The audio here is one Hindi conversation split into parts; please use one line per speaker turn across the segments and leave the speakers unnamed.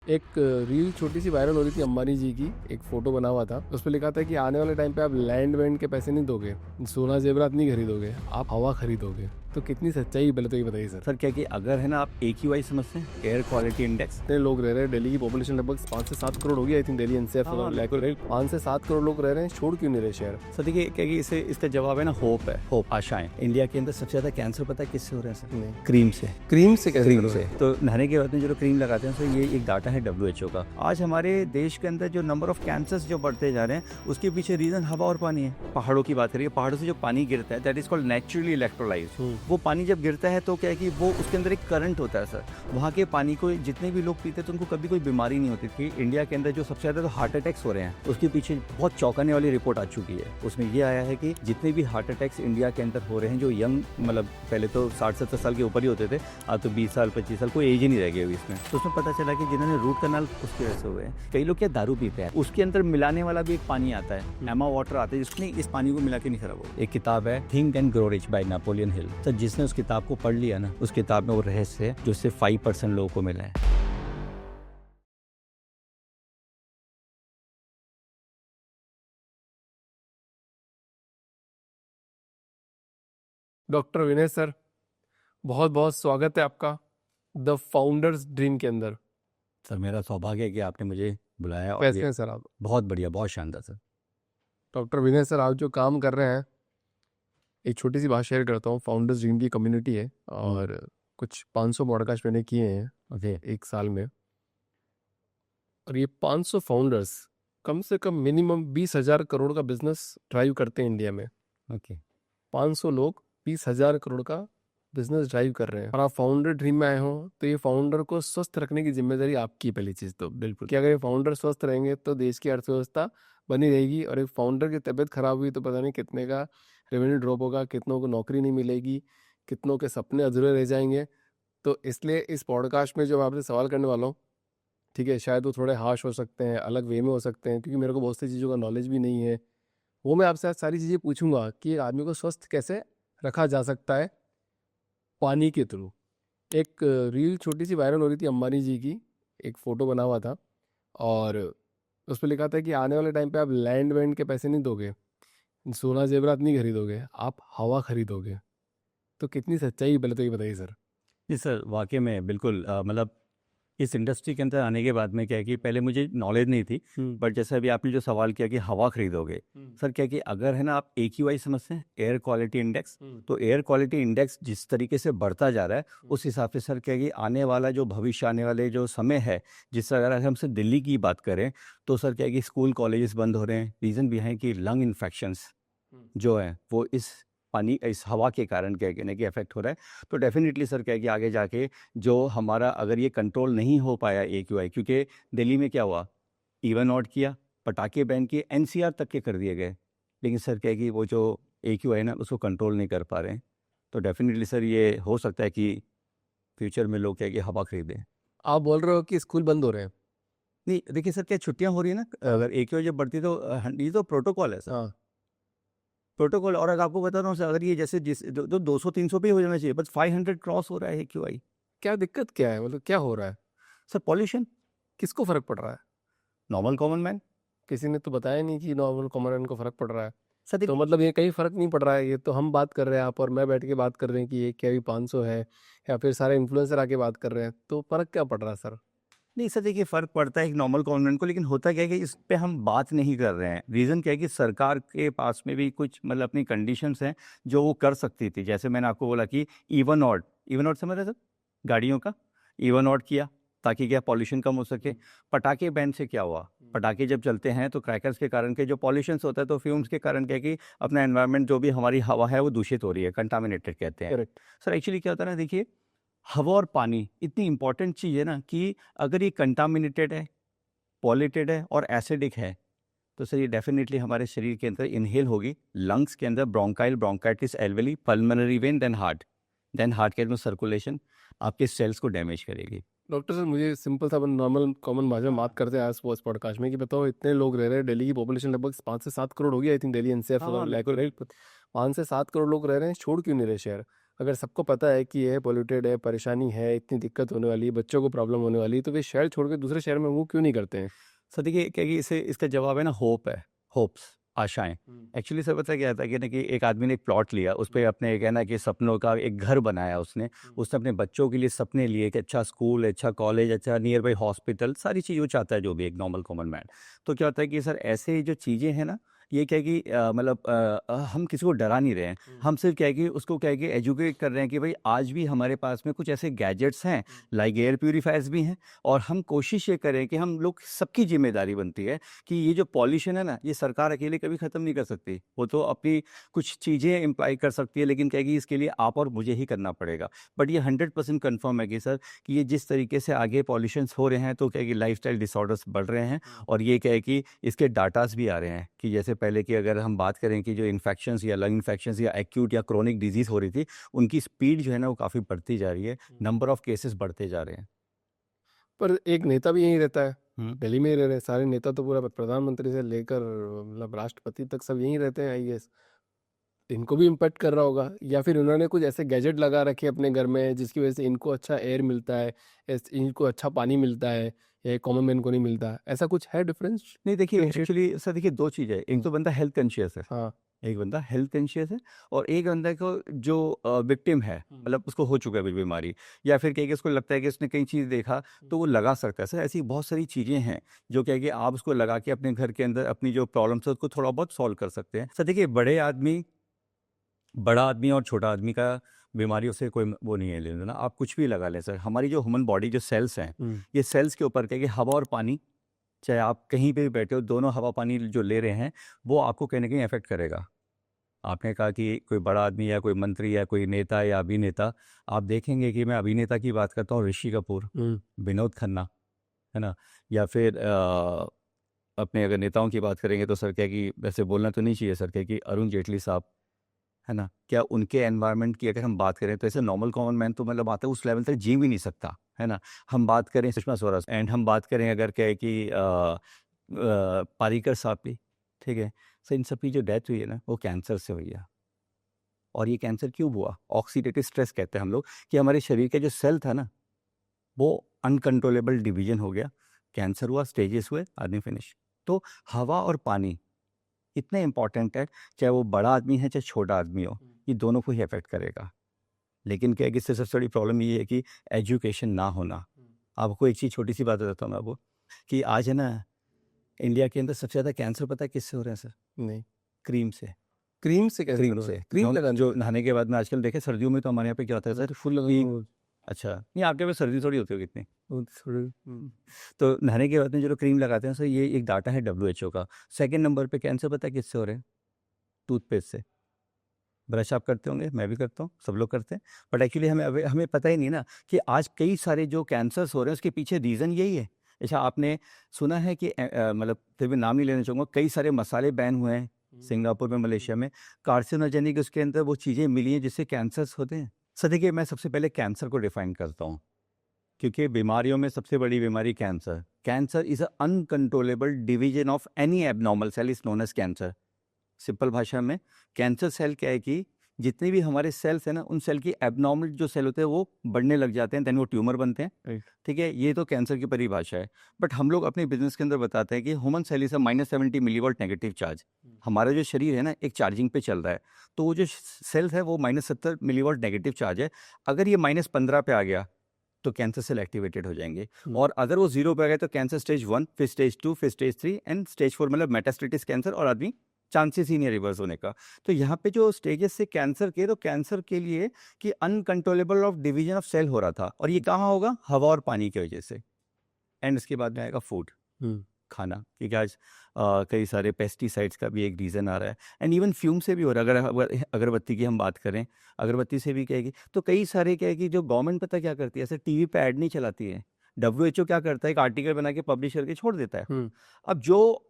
एक रील छोटी सी वायरल हो रही थी अंबानी जी की। एक फोटो बना हुआ था, उस पर लिखा था कि आने वाले टाइम पे आप लैंड वैंड के पैसे नहीं दोगे, सोना जेवरात नहीं खरीदोगे, आप हवा खरीदोगे। तो कितनी सच्चाई है, पहले तो ये बताइए सर।
सर क्या कि अगर है ना आप AQI समझते हैं, एयर क्वालिटी इंडेक्स।
इतने लोग रह रहे हैं, दिल्ली की पॉपुलेशन लगभग 5 से 7 करोड़ हो गई। आई थिंक दिल्ली एनसीआर
हाँ, बिल्कुल।
5 से 7 करोड़ लोग रह रहे हैं, छोड़ क्यों नहीं रहे शहर?
सर देखिए क्या कि इसका जवाब है ना, होप है, होप, आशाएं। इंडिया के अंदर सबसे ज्यादा कैंसर पता है किससे हो रहे हैं सर?
नहीं।
क्रीम से।
क्रीम से कैसे
क्रीम
करोगे?
से तो नहाने के बाद में जो क्रीम लगाते हैं, सर ये एक डाटा है WHO का। आज हमारे देश के अंदर जो नंबर ऑफ कैंसर्स जो बढ़ते जा रहे हैं, उसके पीछे रीजन हवा और पानी है। पहाड़ों की बात करिए, पहाड़ों से जो पानी गिरता है, that is called naturally electrolysed. वो पानी जब गिरता है तो क्या है कि वो उसके अंदर एक करंट होता है सर। वहाँ के पानी को जितने भी लोग पीते तो उनको कभी कोई बीमारी नहीं होती थी। इंडिया के अंदर जो सबसे ज्यादा तो हार्ट अटैक्स हो रहे हैं, उसके पीछे बहुत चौंकाने वाली रिपोर्ट आ चुकी है। उसमें ये आया है कि जितने भी हार्ट अटैक्स इंडिया के अंदर हो रहे हैं, जो यंग, मतलब पहले तो 60-70 साल के ऊपर ही होते थे, अब तो 20 साल 25 साल कोई एज ही नहीं रह गई अभी इसमें। तो उसमें पता चला कि जिन्होंने रूट कनाल उसकी वजह से हुए हैं। कई लोग क्या दारू पीते हैं, उसके अंदर मिलाने वाला भी एक पानी आता है, एमा वाटर आता है, जिसने इस पानी को मिला के नहीं खराब हो। एक किताब है think and grow rich by Napoleon Hill. तो जिसने उस किताब को पढ़ लिया ना, उस किताब में वो रहस्य है जो सिर्फ 5% लोगों को मिला है।
डॉक्टर विनय सर, बहुत बहुत स्वागत है आपका द फाउंडर्स ड्रीम के अंदर।
सर मेरा सौभाग्य है कि आपने मुझे बुलाया, और
कैसे
ये
हैं सर आप?
बहुत बढ़िया, बहुत शानदार सर।
डॉक्टर विनय सर, आप जो काम कर रहे हैं, एक छोटी सी बात शेयर करता हूँ। फाउंडर्स ड्रीम की कम्युनिटी है और कुछ 500 पॉडकास्ट मैंने किए हैं
ओके।
एक साल में। और ये 500 फाउंडर्स कम से कम मिनिमम 20,000 करोड़ का बिजनेस ड्राइव करते हैं इंडिया में।
ओके।
500 लोग 20,000 करोड़ का बिजनेस ड्राइव कर रहे हैं, और आप फाउंडर ड्रीम में आए हो, तो ये फाउंडर को स्वस्थ रखने की जिम्मेदारी आपकी है। पहली चीज़ तो बिल्कुल कि अगर ये फाउंडर स्वस्थ रहेंगे तो देश की अर्थव्यवस्था बनी रहेगी। और एक फाउंडर की तबीयत खराब हुई तो पता नहीं कितने का रेवेन्यू ड्रॉप होगा, कितनों को नौकरी नहीं मिलेगी, कितनों के सपने अधूरे रह जाएंगे। तो इसलिए इस पॉडकास्ट में जो मैं आपसे सवाल करने वाला हूँ, ठीक है, शायद वो थोड़े हार्श हो सकते हैं, अलग वे में हो सकते हैं, क्योंकि मेरे को बहुत सी चीज़ों का नॉलेज भी नहीं है। वो मैं आपसे आज सारी चीज़ें पूछूंगा कि एक आदमी को स्वस्थ कैसे रखा जा सकता है पानी के थ्रू। एक रील छोटी सी वायरल हो रही थी अंबानी जी की। एक फ़ोटो बना हुआ था, और उस पर लिखा था कि आने वाले टाइम पे आप लैंड वैंड के पैसे नहीं दोगे, सोना जेवरात नहीं खरीदोगे, आप हवा खरीदोगे। तो कितनी सच्चाई है, पहले तो ये बताइए सर।
जी सर, वाकई में बिल्कुल, मतलब इस इंडस्ट्री के अंदर आने के बाद में क्या है कि पहले मुझे नॉलेज नहीं थी। बट जैसे अभी आपने जो सवाल किया कि हवा खरीदोगे, सर क्या है कि अगर है ना आप AQI समझते हैं, एयर क्वालिटी इंडेक्स। तो एयर क्वालिटी इंडेक्स जिस तरीके से बढ़ता जा रहा है, उस हिसाब से सर क्या है कि आने वाला जो भविष्य, आने वाले जो समय है, जिस अगर हम से दिल्ली की बात करें, तो सर क्या है कि स्कूल कॉलेजेस बंद हो रहे हैं। रीज़न भी है कि लंग इन्फेक्शंस जो है वो इस पानी, इस हवा के कारण क्या कहने कि इफेक्ट हो रहा है। तो डेफिनेटली सर क्या है कि आगे जाके जो हमारा, अगर ये कंट्रोल नहीं हो पाया AQI, क्योंकि दिल्ली में क्या हुआ, इवन आउट किया, पटाखे बैन किए, NCR तक के कर दिए गए, लेकिन सर क्या है कि वो जो AQI है ना, उसको कंट्रोल नहीं कर पा रहे हैं। तो डेफिनेटली सर ये हो सकता है कि फ्यूचर में लोग क्या है कि हवा खरीदें।
आप बोल रहे हो कि स्कूल बंद हो रहे हैं?
नहीं देखिए सर, क्या छुट्टियां हो रही है ना,
हाँ।
अगर AQI जब बढ़ती है तो ये तो प्रोटोकॉल है सर,
हाँ।
प्रोटोकॉल। और अगर आपको बता रहा हूँ सर, अगर ये जैसे जिस 200-300 पे हो जाना चाहिए, बस 500 क्रॉस हो रहा है AQI।
क्या दिक्कत क्या है, मतलब क्या हो रहा है?
Sir pollution.
किसको फर्क पड़ रहा है?
Normal common man.
किसी ने तो बताया नहीं कि नॉर्मल कॉमन को फर्क पड़ रहा है।
सर
तो
देखिए,
मतलब ये कहीं फर्क नहीं पड़ रहा है, ये तो हम बात कर रहे हैं, आप और मैं बैठ के बात कर रहे हैं कि ये क्या भी 500 है, या फिर सारे इन्फ्लुएंसर आके बात कर रहे हैं, तो फर्क क्या पड़ रहा है सर?
नहीं सर देखिए, फ़र्क पड़ता है एक नॉर्मल कॉमन मैन को, लेकिन होता क्या है कि इस पे हम बात नहीं कर रहे हैं। रीज़न क्या है कि सरकार के पास में भी कुछ, मतलब अपनी कंडीशंस हैं जो वो कर सकती थी। जैसे मैंने आपको बोला कि इवन ऑड समझ रहे हैं सर, गाड़ियों का इवन ऑड किया ताकि क्या पॉल्यूशन कम हो सके। पटाखे बैन से क्या हुआ, पटाखे जब चलते हैं तो क्रैकर्स के कारण के जो पॉल्यूशंस होता है, तो फ्यूम्स के कारण क्या है कि अपना एनवायरनमेंट, जो भी हमारी हवा है वो दूषित हो रही है, कंटामिनेटेड कहते हैं।
करेक्ट।
सर एक्चुअली क्या होता है ना, देखिए, हवा और पानी इतनी इंपॉर्टेंट चीज़ है ना कि अगर ये कंटामिनेटेड है, पॉल्यूटेड है और एसिडिक है, तो सर ये डेफिनेटली हमारे शरीर के अंदर इनहेल होगी, लंग्स के अंदर bronchiole, bronchitis alveoli, pulmonary vein, then heart के अंदर सर्कुलेशन, आपके सेल्स को डैमेज करेगी।
डॉक्टर सर, मुझे सिंपल सा नॉर्मल कॉमन भाषा में बात करते हैं आज वो इस पॉडकास्ट में, कि बताओ इतने लोग रह रहे हैं, दिल्ली की पॉपुलेशन लगभग 5 से 7 करोड़ हो गई। आई थिंक दिल्ली एनसीआर
हाँ, बिल्कुल।
5 से 7 करोड़ लोग रह रहे हैं, छोड़ क्यों नहीं रहे शहर? अगर सबको पता है कि ये पॉल्यूटेड है, परेशानी है, इतनी दिक्कत होने वाली है, बच्चों को प्रॉब्लम होने वाली है, तो वे शहर छोड़ के दूसरे शहर में मूव क्यों नहीं करते हैं?
सर देखिए क्या कि इसे इसका जवाब है ना होप है, होप्स, आशाएं। एक्चुअली सर पता क्या था कि ना कि एक आदमी ने एक प्लॉट लिया, उस पे अपने कहना कि सपनों का एक घर बनाया उसने अपने बच्चों के लिए सपने लिए कि अच्छा स्कूल, अच्छा कॉलेज, अच्छा नियर बाई हॉस्पिटल, सारी चीज़ वो चाहता है जो भी एक नॉर्मल कॉमन मैन। तो क्या होता है कि सर ऐसे जो चीज़ें हैं ना, ये क्या है कि मतलब हम किसी को डरा नहीं रहे हैं, हम सिर्फ क्या है कि उसको क्या है कि एजुकेट कर रहे हैं कि भाई आज भी हमारे पास में कुछ ऐसे गैजेट्स हैं, लाइक एयर प्यूरीफायर्स भी हैं, और हम कोशिश ये करें कि हम लोग, सबकी जिम्मेदारी बनती है कि ये जो पॉल्यूशन है ना, ये सरकार अकेले कभी ख़त्म नहीं कर सकती। वो तो अपनी कुछ चीज़ें इम्प्लाई कर सकती है, लेकिन क्या है कि इसके लिए आप और मुझे ही करना पड़ेगा। बट ये 100% कन्फर्म है कि सर कि ये जिस तरीके से आगे पॉल्यूशंस हो रहे हैं, तो क्या है कि लाइफस्टाइल डिसऑर्डर्स बढ़ रहे हैं, और ये क्या है कि इसके डाटास भी आ रहे हैं कि जैसे पहले की अगर हम बात करें कि जो इन्फेक्शंस या लंग इन्फेक्शंस या एक्यूट या क्रोनिक डिजीज़ हो रही थी, उनकी स्पीड जो है ना वो काफ़ी बढ़ती जा रही है, नंबर ऑफ़ केसेस बढ़ते जा रहे हैं।
पर एक नेता भी यहीं रहता है,
हुँ।
दिल्ली में ही रह रहे हैं, सारे नेता तो पूरा प्रधानमंत्री से लेकर मतलब राष्ट्रपति तक सब यहीं रहते हैं, आई गेस। इनको भी इम्पैक्ट कर रहा होगा, या फिर उन्होंने कुछ ऐसे गैजेट लगा रखे अपने घर में जिसकी वजह से इनको अच्छा एयर मिलता है, इनको अच्छा पानी मिलता है, या कॉमन मैन को नहीं मिलता, ऐसा कुछ है डिफरेंस?
नहीं देखिए,
डिफरेंशिएट।
एक्चुअली सर देखिए 2 चीज़ है, एक तो बंदा हेल्थ कॉन्शियस है,
हाँ।
एक बंदा हेल्थ कॉन्शियस है, और एक बंदा को जो विक्टिम है, मतलब उसको हो चुका है कोई बीमारी, या फिर क्या है कि उसको लगता है कि उसने कई चीज़ देखा तो वो लगा सकता है। सर ऐसी बहुत सारी चीज़ें हैं जो क्या है कि आप उसको लगा के अपने घर के अंदर अपनी जो प्रॉब्लम्स है उसको थोड़ा बहुत सॉल्व कर सकते हैं। सर देखिए बड़ा आदमी और छोटा आदमी का बीमारियों से कोई वो नहीं है लेना देना। आप कुछ भी लगा लें सर, हमारी जो ह्यूमन बॉडी जो सेल्स हैं, ये सेल्स के ऊपर क्या है कि हवा और पानी, चाहे आप कहीं पे भी बैठे हो, दोनों हवा पानी जो ले रहे हैं, वो आपको कहीं न कहीं अफ़ेक्ट करेगा। आपने कहा कि कोई बड़ा आदमी या कोई मंत्री या कोई नेता या अभिनेता, आप देखेंगे कि मैं अभिनेता की बात करता हूँ, ऋषि कपूर, विनोद खन्ना, है ना? या फिर अपने अगर नेताओं की बात करेंगे तो सर क्या है कि वैसे बोलना तो नहीं चाहिए सर, क्या है कि अरुण जेटली साहब, है ना? क्या उनके एनवायरनमेंट की अगर हम बात करें तो ऐसे नॉर्मल कॉमन मैन तो मतलब आता है उस लेवल तक जी भी नहीं सकता, है ना? हम बात करें सुषमा स्वराज, एंड हम बात करें अगर क्या है कि पारिकर साहब की, ठीक है? सो इन सब की जो डेथ हुई है ना, वो कैंसर से हुई है। और ये कैंसर क्यों हुआ? ऑक्सीडेटिव स्ट्रेस कहते हैं हम लोग, कि हमारे शरीर का जो सेल था ना, वो अनकंट्रोलेबल डिवीजन हो गया, कैंसर हुआ, स्टेजेस हुए, आदमी फिनिश। तो हवा और पानी इतना इम्पोर्टेंट है, चाहे वो बड़ा आदमी है, चाहे छोटा आदमी हो, ये दोनों को ही अफ़ेक्ट करेगा। लेकिन क्या है कि इससे सबसे बड़ी प्रॉब्लम ये है कि एजुकेशन ना होना। आपको एक चीज़, छोटी-सी बात बताता हूँ मैं आपको, कि आज है ना, इंडिया के अंदर सबसे ज़्यादा कैंसर पता है किससे हो रहे हैं सर?
नहीं।
क्रीम से।
क्रीम से कैसे
क्रीम
करोगे?
से।
क्रीम
जो
लगाने
जो नहाने के बाद में आजकल देखें सर्दियों में तो हमारे यहाँ पे क्या होता है
मैं
सर
तो फुल लगाता
कि
हूँ रोज।
अच्छा, नहीं आपके यहाँ पे सर्दी थोड़ी होती होगी इतनी।
वो थोड़े
तो नहाने के बाद में जो लोग क्रीम लगाते हैं सर, ये एक डाटा है डब्ल्यूएचओ का। सेकंड नंबर पे कैंसर पता है किससे हो रहे हैं? टूथपेस्ट से। ब्रश आप करते होंगे, मैं भी करता हूँ, सब लोग करते हैं। बट एक्चुअली हमें पता ही नहीं ना कि आज कई सारे जो कैंसर्स हो रहे हैं उसके पीछे रीज़न यही है। अच्छा आपने सुना है कि मतलब फिर भी नाम नहीं लेना चाहूँगा, कई सारे मसाले बैन हुए हैं सिंगापुर में, मलेशिया में। कार्सिनोजेनिक उसके अंदर वो चीज़ें मिली हैं जिससे कैंसर्स होते हैं। सर देखिए, मैं सबसे पहले कैंसर को डिफाइन करता हूँ, क्योंकि बीमारियों में सबसे बड़ी बीमारी cancer. Cancer is a uncontrollable division of any abnormal cell is known as cancer. Simple भाषा में, कैंसर सेल क्या है कि जितने भी हमारे सेल्स हैं ना, उन सेल की एब्नॉर्मल जो सेल होते हैं वो बढ़ने लग जाते हैं, देन वो ट्यूमर बनते हैं।
राइट।
ठीक है, ये तो कैंसर की परिभाषा है। बट हम लोग अपने बिजनेस के अंदर बताते हैं कि human cell is a -70 millivolt negative charge. हमारा जो शरीर है ना, एक चार्जिंग पे चल रहा है, तो वो जो सेल्स है वो -70 मिलीवोल्ट नेगेटिव चार्ज है। अगर ये -15 पे आ गया तो कैंसर सेल एक्टिवेटेड हो जाएंगे, और अगर वो 0 पे आ गया तो कैंसर स्टेज 1, फिर स्टेज 2, फिर स्टेज 3 एंड स्टेज 4, मतलब मेटास्टेटिस कैंसर, और आदमी चांसेस ही नहीं है रिवर्स होने का। तो यहाँ पे जो स्टेजेस से कैंसर के, तो कैंसर के लिए कि uncontrollable of division of cell हो रहा था, और ये कहाँ होगा? हवा और पानी की वजह से। एंड इसके बाद में आएगा फूड, खाना, क्योंकि आज कई सारे पेस्टिसाइड्स का भी एक रीज़न आ रहा है, एंड इवन फ्यूम से भी हो रहा है। अगर अगरबत्ती की हम बात करें, अगरबत्ती से भी क्या है कि, तो कई सारे क्या है कि जो गवर्नमेंट पता क्या करती है, ऐसे टीवी पे ऐड नहीं चलाती है, डब्ल्यूएचओ क्या करता है, एक आर्टिकल बना के पब्लिश करके छोड़ देता है। अब जो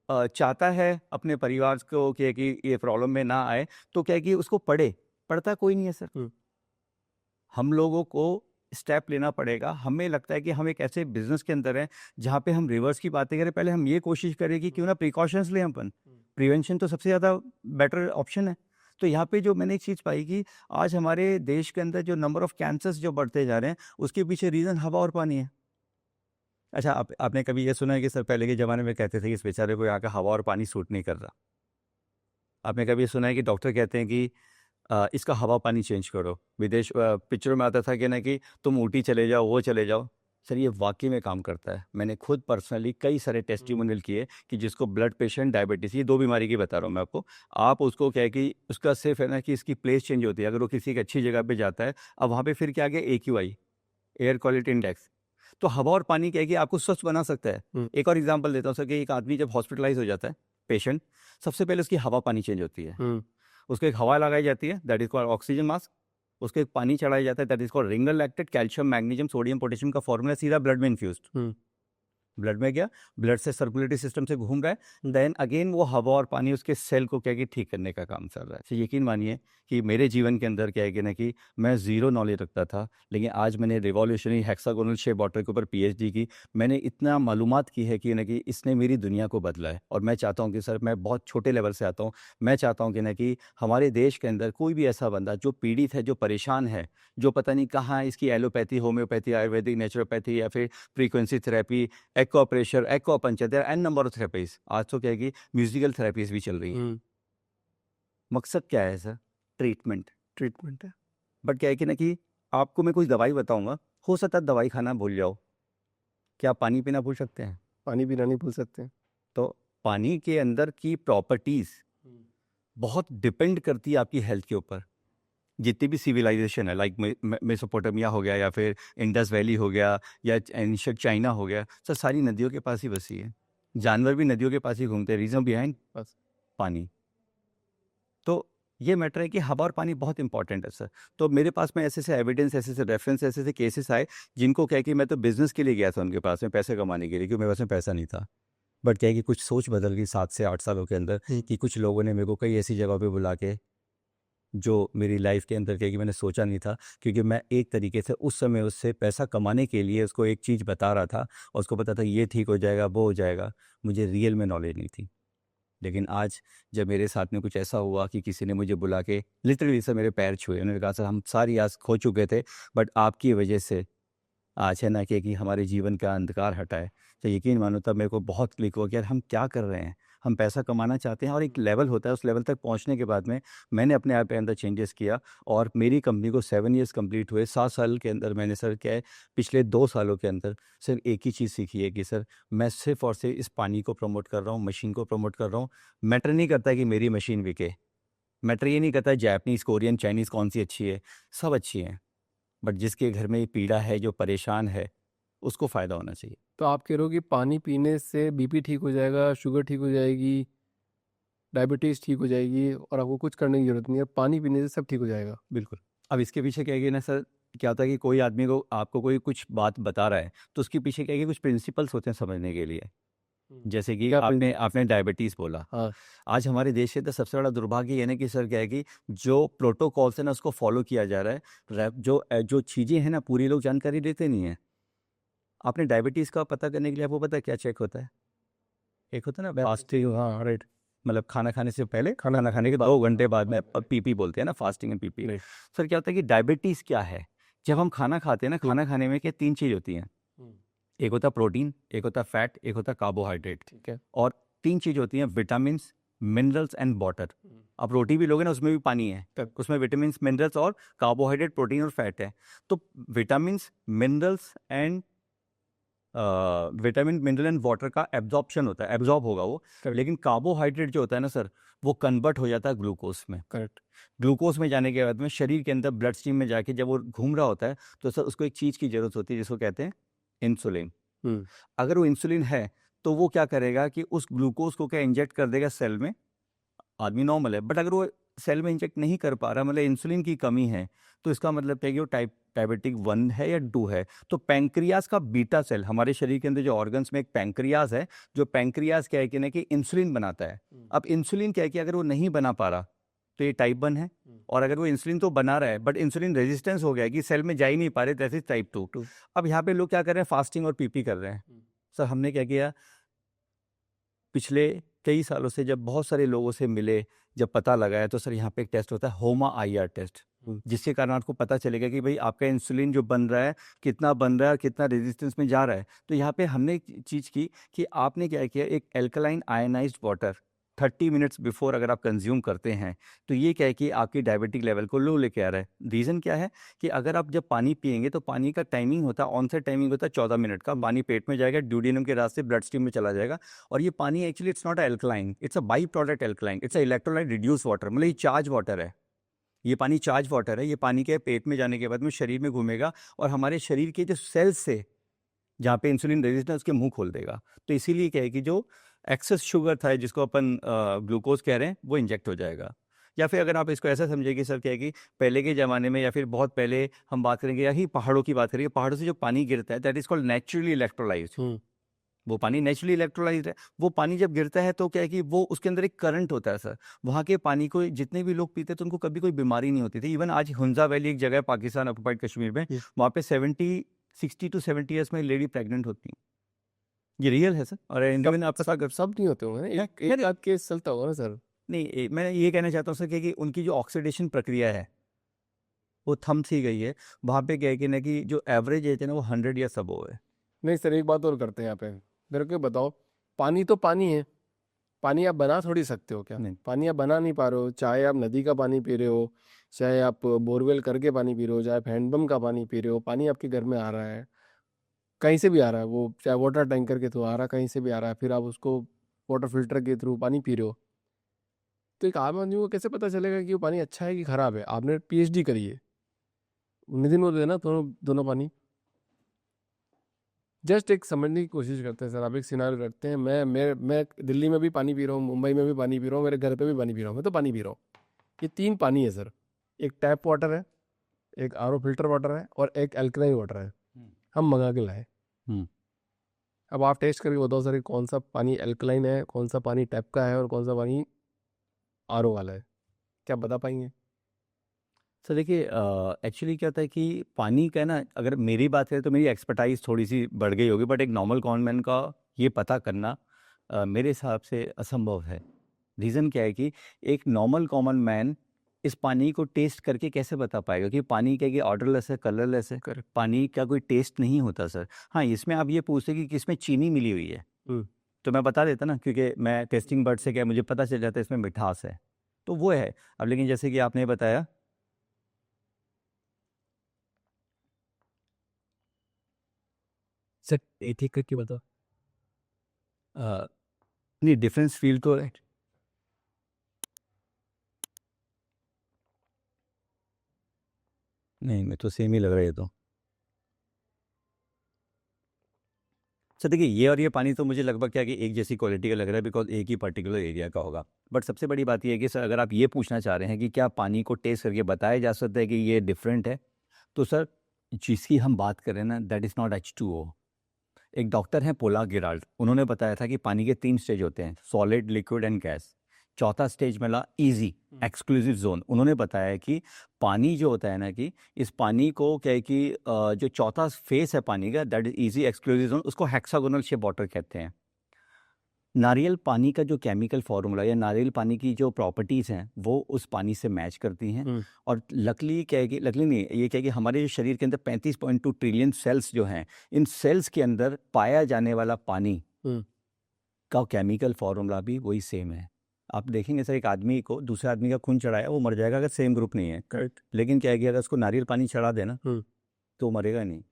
चाहता है अपने परिवार को कि ये प्रॉब्लम में ना आए, तो क्या है कि उसको पढ़ता कोई नहीं है सर। हम लोगों को स्टेप लेना पड़ेगा। हमें लगता है कि हम एक ऐसे बिजनेस के अंदर हैं जहाँ पे हम रिवर्स की बातें करें, पहले हम ये कोशिश करें कि क्यों ना प्रिकॉशंस लें अपन। प्रिवेंशन तो सबसे ज़्यादा बेटर ऑप्शन है। तो यहाँ पे जो मैंने एक चीज़ पाई कि आज हमारे देश के अंदर जो नंबर ऑफ कैंसर्स जो बढ़ते जा रहे हैं, उसके पीछे रीज़न हवा और पानी है। अच्छा, आपने कभी ये सुना है कि सर पहले के ज़माने में कहते थे कि इस बेचारे को यहाँ का हवा और पानी सूट नहीं कर रहा? आपने कभी ये सुना है कि डॉक्टर कहते हैं कि इसका हवा पानी चेंज करो? पिक्चरों में आता था कि ना कि तुम ऊटी चले जाओ, वो चले जाओ। सर ये वाक़ई में काम करता है। मैंने खुद पर्सनली कई सारे टेस्टिमोनियल किए कि जिसको ब्लड प्रेशर, डायबिटीज़, ये 2 बीमारी की बता रहा हूँ मैं आपको। आप उसको क्या है कि उसका सिर्फ़ है ना कि इसकी प्लेस चेंज होती है। अगर वो किसी एक अच्छी जगह पे जाता है, अब वहाँ पे फिर क्या आ गया एक्यूआई, एयर क्वालिटी इंडेक्स। तो हवा और पानी क्या है कि आपको स्वस्थ बना सकता है।
हुँ,
एक और एग्ज़ाम्पल देता हूँ सर कि एक आदमी जब हॉस्पिटलाइज़ हो जाता है, पेशेंट, सबसे पहले उसकी हवा पानी चेंज होती है।
हुँ,
उसको एक हवा लगाई जाती है, that is called oxygen mask. उसको एक पानी चढ़ाया जाता है, that is called Ringer lactate. Calcium, magnesium, sodium, potassium का फॉर्मूला सीधा ब्लड में इन्फ्यूज़्ड।
हुँ,
ब्लड में गया, ब्लड से सर्कुलेटरी सिस्टम से घूम रहा है, देन अगेन वो हवा और पानी उसके सेल को क्या है कि ठीक करने का काम चल रहा है। तो यकीन मानिए कि मेरे जीवन के अंदर क्या है कि ना कि मैं ज़ीरो नॉलेज रखता था, लेकिन आज मैंने रिवॉल्यूशनरी हेक्सागोनल शेप वाटर के ऊपर पीएचडी की। मैंने इतना मालूमात की है कि ना कि इसने मेरी दुनिया को बदला है। और मैं चाहता हूँ कि सर, मैं बहुत छोटे लेवल से आता हूँ। मैं चाहता हूँ कि ना कि हमारे देश के अंदर कोई भी ऐसा बंदा जो पीड़ित है, जो परेशान है, जो पता नहीं कहाँ इसकी एलोपैथी, होम्योपैथी, आयुर्वेदिक, नेचुरोपैथी या फिर frequency therapy, acupressure, acupuncture, there are an number of therapies. आज तो क्या है कि म्यूज़िकल थेरेपीज़ भी चल रही हैं।
हुँ,
मकसद क्या है सर? ट्रीटमेंट।
ट्रीटमेंट है।
बट क्या है कि ना कि आपको मैं कोई दवाई बताऊँगा, हो सकता है दवाई खाना भूल जाओ। क्या आप पानी पीना भूल सकते हैं?
पानी पीना नहीं भूल सकते हैं।
तो पानी के अंदर की प्रॉपर्टीज़
हुँ,
बहुत डिपेंड करती है आपकी हेल्थ के ऊपर। जितनी भी सिविलाइज़ेशन है, लाइक मेसोपोटामिया हो गया या फिर इंडस वैली हो गया या एंशिएंट चाइना हो गया, सर सारी नदियों के पास ही बसी है। जानवर भी नदियों के पास ही घूमते हैं। रीज़न बिहाइंड
बस।
पानी। तो ये मैटर है कि हवा और पानी बहुत इंपॉर्टेंट है सर। तो मेरे पास में ऐसे-ऐसे एविडेंस, ऐसे-ऐसे रेफरेंस, ऐसे-ऐसे केसेस आए जिनको क्या है कि मैं तो बिज़नेस के लिए गया था उनके पास में, पैसे कमाने के लिए, क्योंकि मेरे पास में पैसा नहीं था। बट क्या है कि कुछ सोच बदल गई 7 से 8 सालों के अंदर
हुँ,
कि कुछ लोगों ने मेरे को कई ऐसी जगहों पे बुला के, जो मेरी लाइफ के अंदर क्या है कि मैंने सोचा नहीं था, क्योंकि मैं एक तरीके से उस समय उससे पैसा कमाने के लिए उसको एक चीज़ बता रहा था और उसको पता था ये ठीक हो जाएगा, वो हो जाएगा। मुझे रियल में नॉलेज नहीं थी। लेकिन आज जब मेरे साथ में कुछ ऐसा हुआ कि किसी ने मुझे बुला के लिटरली सर मेरे पैर छुए, उन्होंने कहा सर हम सारी आस खो चुके थे, बट आपकी वजह से आज है ना कि हमारे जीवन का अंधकार हटा है। तो यकीन मानो तब मेरे को बहुत क्लिक हुआ कि यार हम क्या कर रहे हैं? हम पैसा कमाना चाहते हैं और एक लेवल होता है, उस लेवल तक पहुँचने के बाद में मैंने अपने आप के अंदर चेंजेस किया और मेरी कंपनी को 7 ईयर्स कंप्लीट हुए। 7 साल के अंदर मैंने सर क्या है, पिछले 2 सालों के अंदर सिर्फ एक ही चीज़ सीखी है कि सर मैं सिर्फ़ और सिर्फ इस पानी को प्रमोट कर रहा हूँ, मशीन को प्रमोट कर रहा हूँ। मैटर नहीं करता है कि मेरी मशीन बिके। मैटर ये नहीं करता है जापानीज़, कोरियन, चाइनीज़ कौन-सी अच्छी है, सब अच्छी हैं। बट जिसके घर में ये पीड़ा है, जो परेशान है, उसको फ़ायदा होना चाहिए।
तो आप कह रहे हो कि पानी पीने से बीपी ठीक हो जाएगा, शुगर ठीक हो जाएगी, डायबिटीज़ ठीक हो जाएगी और आपको कुछ करने की ज़रूरत नहीं है, पानी पीने से सब ठीक हो जाएगा।
बिल्कुल। अब इसके पीछे क्या है कि ना सर, क्या होता है कि कोई आदमी को आपको कोई कुछ बात बता रहा है, तो उसके पीछे क्या है कि कुछ प्रिंसिपल्स होते हैं समझने के लिए।
हुँ।
जैसे कि
क्या
आपने
प्रिंसिपल?
आपने डायबिटीज़ बोला।
हाँ,
आज हमारे देश के अंदर सबसे बड़ा दुर्भाग्य ये है ना कि सर क्या है कि जो प्रोटोकॉल्स है ना उसको फ़ॉलो किया जा रहा है। जो चीज़ें हैं ना पूरी लोग जानकारी लेते नहीं हैं। आपने डायबिटीज़ का पता करने के लिए आपको पता है क्या चेक होता है? एक होता है ना फास्टिंग,
हाँ, राइट,
मतलब खाना खाने से पहले, खाना खाने के 2 घंटे बाद में पीपी बोलते हैं ना, fasting and PP.
Right.
Sir क्या होता है कि डायबिटीज़ क्या है? जब हम खाना खाते हैं ना,
हुँ,
खाना खाने में क्या 3 चीज़ होती हैं।
हुँ,
एक होता है प्रोटीन, एक होता है फैट, एक होता है कार्बोहाइड्रेट
ठीक है।
और 3 चीज़ होती हैं विटामिन्स, मिनरल्स एंड वाटर।
हुँ,
आप रोटी भी लोगे ना उसमें भी पानी है।
तब
उसमें विटामिन्स, मिनरल्स और कार्बोहाइड्रेट, प्रोटीन और फैट है। तो vitamins, minerals and vitamin, mineral and water का एब्जॉर्प्शन होता है, एब्जॉर्ब होगा वो।
करेक्ट,
लेकिन कार्बोहाइड्रेट जो होता है ना सर, वो कन्वर्ट हो जाता है ग्लूकोज में।
करेक्ट।
ग्लूकोज में जाने के बाद में शरीर के अंदर ब्लड स्ट्रीम में जाके जब वो घूम रहा होता है, तो सर उसको एक चीज़ की ज़रूरत होती है जिसको कहते हैं इंसुलिन।
हुँ,
अगर वो इंसुलिन है, तो वो क्या करेगा कि उस ग्लूकोज को क्या इंजेक्ट कर देगा सेल में, आदमी नॉर्मल है। बट अगर वो सेल में इंजेक्ट नहीं कर पा रहा, मतलब इंसुलिन की कमी है, तो इसका मतलब है कि वो डायबिटिक 1 है या 2 है। तो पैंक्रियाज का बीटा सेल, हमारे शरीर के अंदर जो ऑर्गन्स में एक पैंक्रियाज है, जो पैंक्रियाज क्या है कि ना कि इंसुलिन बनाता है।
हुँ,
अब इंसुलिन क्या है कि अगर वो नहीं बना पा रहा, तो ये टाइप 1 है।
हुँ,
और अगर वो इंसुलिन तो बना रहा है बट इंसुलिन रेजिस्टेंस हो गया है कि सेल में जा ही नहीं पा रहे, दैट इज टाइप 2।
2।
अब यहाँ पे लोग क्या कर रहे हैं, फास्टिंग और पीपी कर रहे हैं।
हुँ,
सर हमने क्या किया, पिछले कई सालों से जब बहुत सारे लोगों से मिले, जब पता लगाया, तो सर यहाँ पे एक टेस्ट होता है होमा IR टेस्ट, जिसके कारण आपको पता चलेगा कि भाई आपका इंसुलिन जो बन रहा है कितना बन रहा है, कितना रेजिस्टेंस में जा रहा है। तो यहाँ पे हमने एक चीज़ की कि आपने क्या किया, एक alkaline ionised water 30 minutes before अगर आप कंज्यूम करते हैं तो ये क्या है कि आपकी डायबिटिक लेवल को लो लेके आ रहा है। रीज़न क्या है कि अगर आप जब पानी पिएंगे तो पानी का टाइमिंग होता है, ऑनसेट टाइमिंग होता है 14 मिनट का। पानी पेट में जाएगा, ड्यूडेनम के रास्ते ब्लड स्ट्रीम में चला जाएगा, और ये पानी actually it's not alkaline, it's a by product alkaline, it's a electrolyte reduce water, मतलब ये चार्ज वाटर है। ये पानी चार्ज वाटर है। ये पानी के पेट में जाने के बाद में शरीर में घूमेगा और हमारे शरीर के जो सेल्स से जहाँ पे इंसुलिन रेजिस्टेंस उसके मुंह खोल देगा। तो इसीलिए क्या है कि जो एक्सेस शुगर था जिसको अपन ग्लूकोज कह रहे हैं वो इंजेक्ट हो जाएगा। या फिर अगर आप इसको ऐसा समझिए कि सर क्या है कि पहले के ज़माने में या फिर बहुत पहले हम बात करेंगे, या ही पहाड़ों की बात करेंगे, पहाड़ों से जो पानी गिरता है that is called naturally electrolysed. वो पानी नेचुरली इलेक्ट्रोलाइज्ड है। वो पानी जब गिरता है तो क्या है कि वो उसके अंदर एक करंट होता है सर। वहाँ के पानी को जितने भी लोग पीते थे उनको कभी कोई बीमारी नहीं होती थी। इवन आज हुंजा वैली एक जगह है पाकिस्तान ऑक्युपाइड कश्मीर में, वहाँ पे 60 to 70 ईयर्स में लेडी प्रेग्नेंट होती है। ये रियल है सर। और इवन आप
सब नहीं होते होंगे ना, एक आध केस चलता होगा ना सर।
नहीं, मैं ये कहना चाहता हूँ सर कि उनकी जो ऑक्सीडेशन प्रक्रिया है वो थम सी गई है। वहाँ पे क्या है कि ना कि जो एवरेज एज है ना वो 100 ईयर्स अबव है।
नहीं सर, एक बात और करते हैं यहाँ पे, मेरे को बताओ, पानी तो पानी है, पानी आप बना थोड़ी सकते हो क्या?
नहीं।
पानी आप बना नहीं पा रहे हो, चाहे आप नदी का पानी पी रहे हो, चाहे आप बोरवेल करके पानी पी रहे हो, चाहे आप हैंडपम्प का पानी पी रहे हो, पानी आपके घर में आ रहा है, कहीं से भी आ रहा है, वो चाहे वाटर टैंकर के थ्रू आ रहा है, कहीं से भी आ रहा है, फिर आप उसको वाटर फिल्टर के थ्रू पानी पी रहे हो। तो एक आम आदमी को कैसे पता चलेगा कि वो पानी अच्छा है कि खराब है? आपने PhD करी है, नितिन को देना दोनों दोनों पानी। जस्ट एक समझने की कोशिश करते हैं सर। आप एक सिनारियो रखते हैं, मैं दिल्ली में भी पानी पी रहा हूँ, मुंबई में भी पानी पी रहा हूँ, मेरे घर पे भी पानी पी रहा हूँ, मैं तो पानी पी रहा हूँ। ये 3 पानी है सर, एक टैप वाटर है, एक RO फिल्टर वाटर है, और एक अल्कलाइन वाटर है। हम मंगा के लाए। अब आप टेस्ट करके बताओ सर कि कौन सा पानी अल्कलाइन है, कौन सा पानी टैप का है, और कौन सा पानी RO वाला है? क्या बता पाएंगे?
सर देखिए, एक्चुअली क्या होता है कि पानी का ना, अगर मेरी बात करें तो मेरी एक्सपर्टाइज थोड़ी सी बढ़ गई होगी, बट एक नॉर्मल कॉमन का ये पता करना मेरे हिसाब से असंभव है। रीज़न क्या है कि एक नॉर्मल कॉमन मैन इस पानी को टेस्ट करके कैसे बता पाएगा कि पानी क्या कि ऑर्डरलेस है, कलरलेस है?
करेक्ट।
पानी का कोई टेस्ट नहीं होता सर। हाँ, इसमें आप ये पूछते कि किसमें चीनी मिली हुई है, तो मैं बता देता ना, क्योंकि मैं टेस्टिंग बर्ड से क्या मुझे पता चल जाता है इसमें मिठास है, तो वो है। अब लेकिन जैसे कि आपने बताया,
सर एक एक करके बताओ।
नहीं डिफरेंस फील तो है। नहीं, मैं तो सेम ही लग रहा है ये तो। सर देखिए, ये और ये पानी तो मुझे लगभग क्या कि एक जैसी क्वालिटी का लग रहा है, बिकॉज एक ही पर्टिकुलर एरिया का होगा। बट सबसे बड़ी बात ये है कि सर अगर आप ये पूछना चाह रहे हैं कि क्या पानी को टेस्ट करके बताया जा सकता है कि ये डिफरेंट है, तो सर जिसकी हम बात कर रहे हैं ना दैट इज़ नॉट H2O। एक डॉक्टर हैं पोला गिराल्ड, उन्होंने बताया था कि पानी के 3 स्टेज होते हैं, सॉलिड, लिक्विड एंड गैस। चौथा स्टेज मिला इजी एक्सक्लूसिव जोन। उन्होंने बताया कि पानी जो होता है ना कि इस पानी को क्या है कि जो चौथा फेस है पानी का that is easy exclusive zone, उसको हेक्सागोनल शेप वाटर कहते हैं। नारियल पानी का जो केमिकल फार्मूला या नारियल पानी की जो प्रॉपर्टीज़ हैं वो उस पानी से मैच करती हैं। और लकली क्या है कि लकली नहीं, ये क्या है कि हमारे जो शरीर के अंदर 35.2 ट्रिलियन सेल्स जो हैं, इन सेल्स के अंदर पाया जाने वाला पानी का केमिकल फार्मूला भी वही सेम है। आप देखेंगे सर, एक आदमी को दूसरे आदमी का खून चढ़ाया वो मर जाएगा अगर सेम ग्रुप नहीं है।
करेक्ट।
लेकिन क्या है कि अगर उसको नारियल पानी चढ़ा देना तो मरेगा नहीं।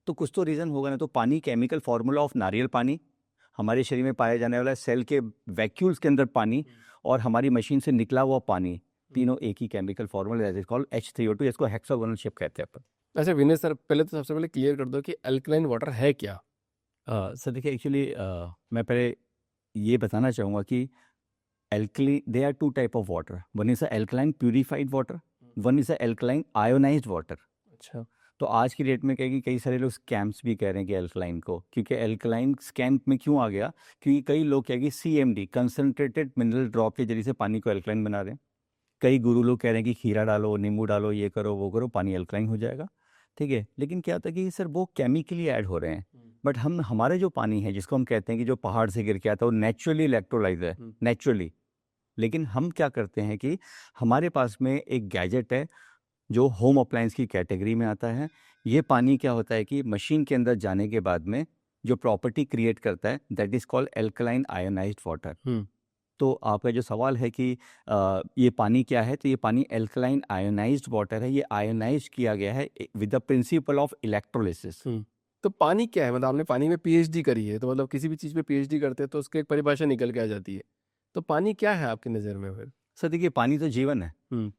तो कुछ तो रीज़न होगा ना। तो पानी केमिकल फार्मूला ऑफ नारियल पानी, हमारे शरीर में पाया जाने वाला सेल के वैक्यूल्स के अंदर पानी, और हमारी मशीन से निकला हुआ पानी, तीनों एक ही chemical formula that is called H3O2, जिसको हेक्सागोनल शेप कहते हैं अपन।
अच्छा विनय सर, पहले तो सबसे पहले क्लियर कर दो कि अल्कलाइन वाटर है क्या?
सर देखिए, एक्चुअली मैं पहले ये बताना चाहूँगा कि alkali, there are two type of water. One is a alkaline purified water, one is a alkaline ionized water.
अच्छा।
तो आज की डेट में क्या है कि कई सारे लोग स्कैम्स भी कह रहे हैं कि अल्कलाइन को, क्योंकि अल्कलाइन स्कैम में क्यों आ गया, क्योंकि कई लोग क्या है कि CMD कंसनट्रेटेड मिनरल ड्रॉप के जरिए से पानी को अल्कलाइन बना रहे हैं। कई गुरु लोग कह रहे हैं कि खीरा डालो, नींबू डालो, ये करो वो करो, पानी अल्कलाइन हो जाएगा। ठीक है, लेकिन क्या होता है कि सर वो केमिकली ऐड हो रहे हैं। बट हम हमारे जो पानी है जिसको हम कहते हैं कि जो पहाड़ से गिर के आता है वो नेचुरली इलेक्ट्रोलाइज है, नेचुरली। लेकिन हम क्या करते हैं कि हमारे पास में एक गैजेट है जो होम अप्लायंस की कैटेगरी में आता है। ये पानी क्या होता है कि मशीन के अंदर जाने के बाद में जो प्रॉपर्टी क्रिएट करता है that is called alkaline ionised water. तो आपका जो सवाल है कि ये पानी क्या है, तो ये पानी एल्कलाइन आयोनाइज्ड वाटर है। ये आयोनाइज किया गया है with the principle of electrolysis.
तो पानी क्या है? मतलब आपने पानी में पीएचडी करी है, तो मतलब किसी भी चीज़ पे पीएचडी करते हैं तो उसकी एक परिभाषा निकल के आ जाती है। तो पानी क्या है आपकी नज़र में फिर?
सर देखिए, पानी तो जीवन है।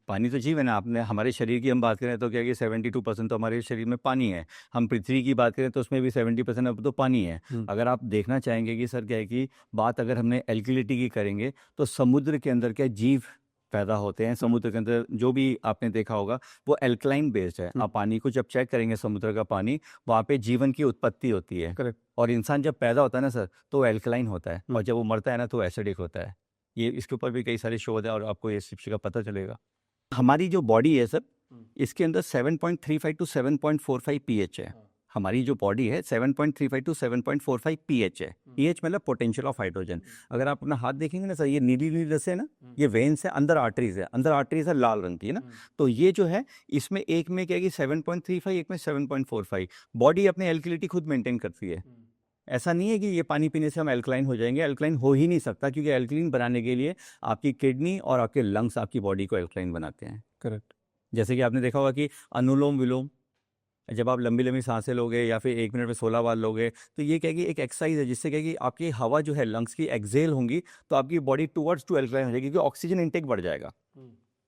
पानी तो जीवन है। आपने हमारे शरीर की हम बात करें तो क्या है कि 72% तो हमारे शरीर में पानी है। हम पृथ्वी की बात करें तो उसमें भी 70% अब तो पानी है। अगर आप देखना चाहेंगे कि सर क्या है कि बात अगर हमने एल्कलिटी की करेंगे तो समुद्र के अंदर क्या जीव पैदा होते हैं। समुद्र के अंदर जो भी आपने देखा होगा वो एल्कलाइन बेस्ड है। आप पानी को जब चेक करेंगे समुद्र का पानी, वहाँ पे जीवन की उत्पत्ति होती है।
करेक्ट।
और इंसान जब पैदा होता है ना सर, तो एल्कलाइन होता है, और जब वो मरता है ना तो एसिडिक होता है। ये इसके ऊपर भी कई सारे शोध हैं और आपको ये शिक्षा का पता चलेगा। हमारी जो बॉडी है सर, इसके अंदर 7.35 टू 7.45 पीएच है। हमारी जो बॉडी है 7.35 टू 7.45 पीएच है। पीएच मतलब पोटेंशियल ऑफ हाइड्रोजन। अगर आप अपना हाथ देखेंगे ना सर, ये नीली नीली रस्से है ना, ये वेन्स है, अंदर आर्टरीज है। अंदर आर्टरीज है लाल रंग की है ना। तो ये जो है इसमें एक में क्या है कि 7.35, एक में 7.45। बॉडी अपनी एल्कलिटी खुद मेंटेन करती है। ऐसा नहीं है कि ये पानी पीने से हम एल्कलाइन हो जाएंगे। एल्कलाइन हो ही नहीं सकता, क्योंकि एल्कलाइन बनाने के लिए आपकी किडनी और आपके लंग्स आपकी बॉडी को एल्कलाइन बनाते हैं।
करेक्ट।
जैसे कि आपने देखा होगा कि अनुलोम विलोम, जब आप लंबी लंबी सांसें लोगे या फिर 1 मिनट में 16 बार लोगे, तो ये क्या है कि एक एक्सरसाइज है जिससे क्या है कि आपकी हवा जो है लंग्स की एक्सेल होंगी तो आपकी बॉडी टूवर्ड्स टू एल्कलाइन हो जाएगी, क्योंकि ऑक्सीजन इंटेक बढ़ जाएगा।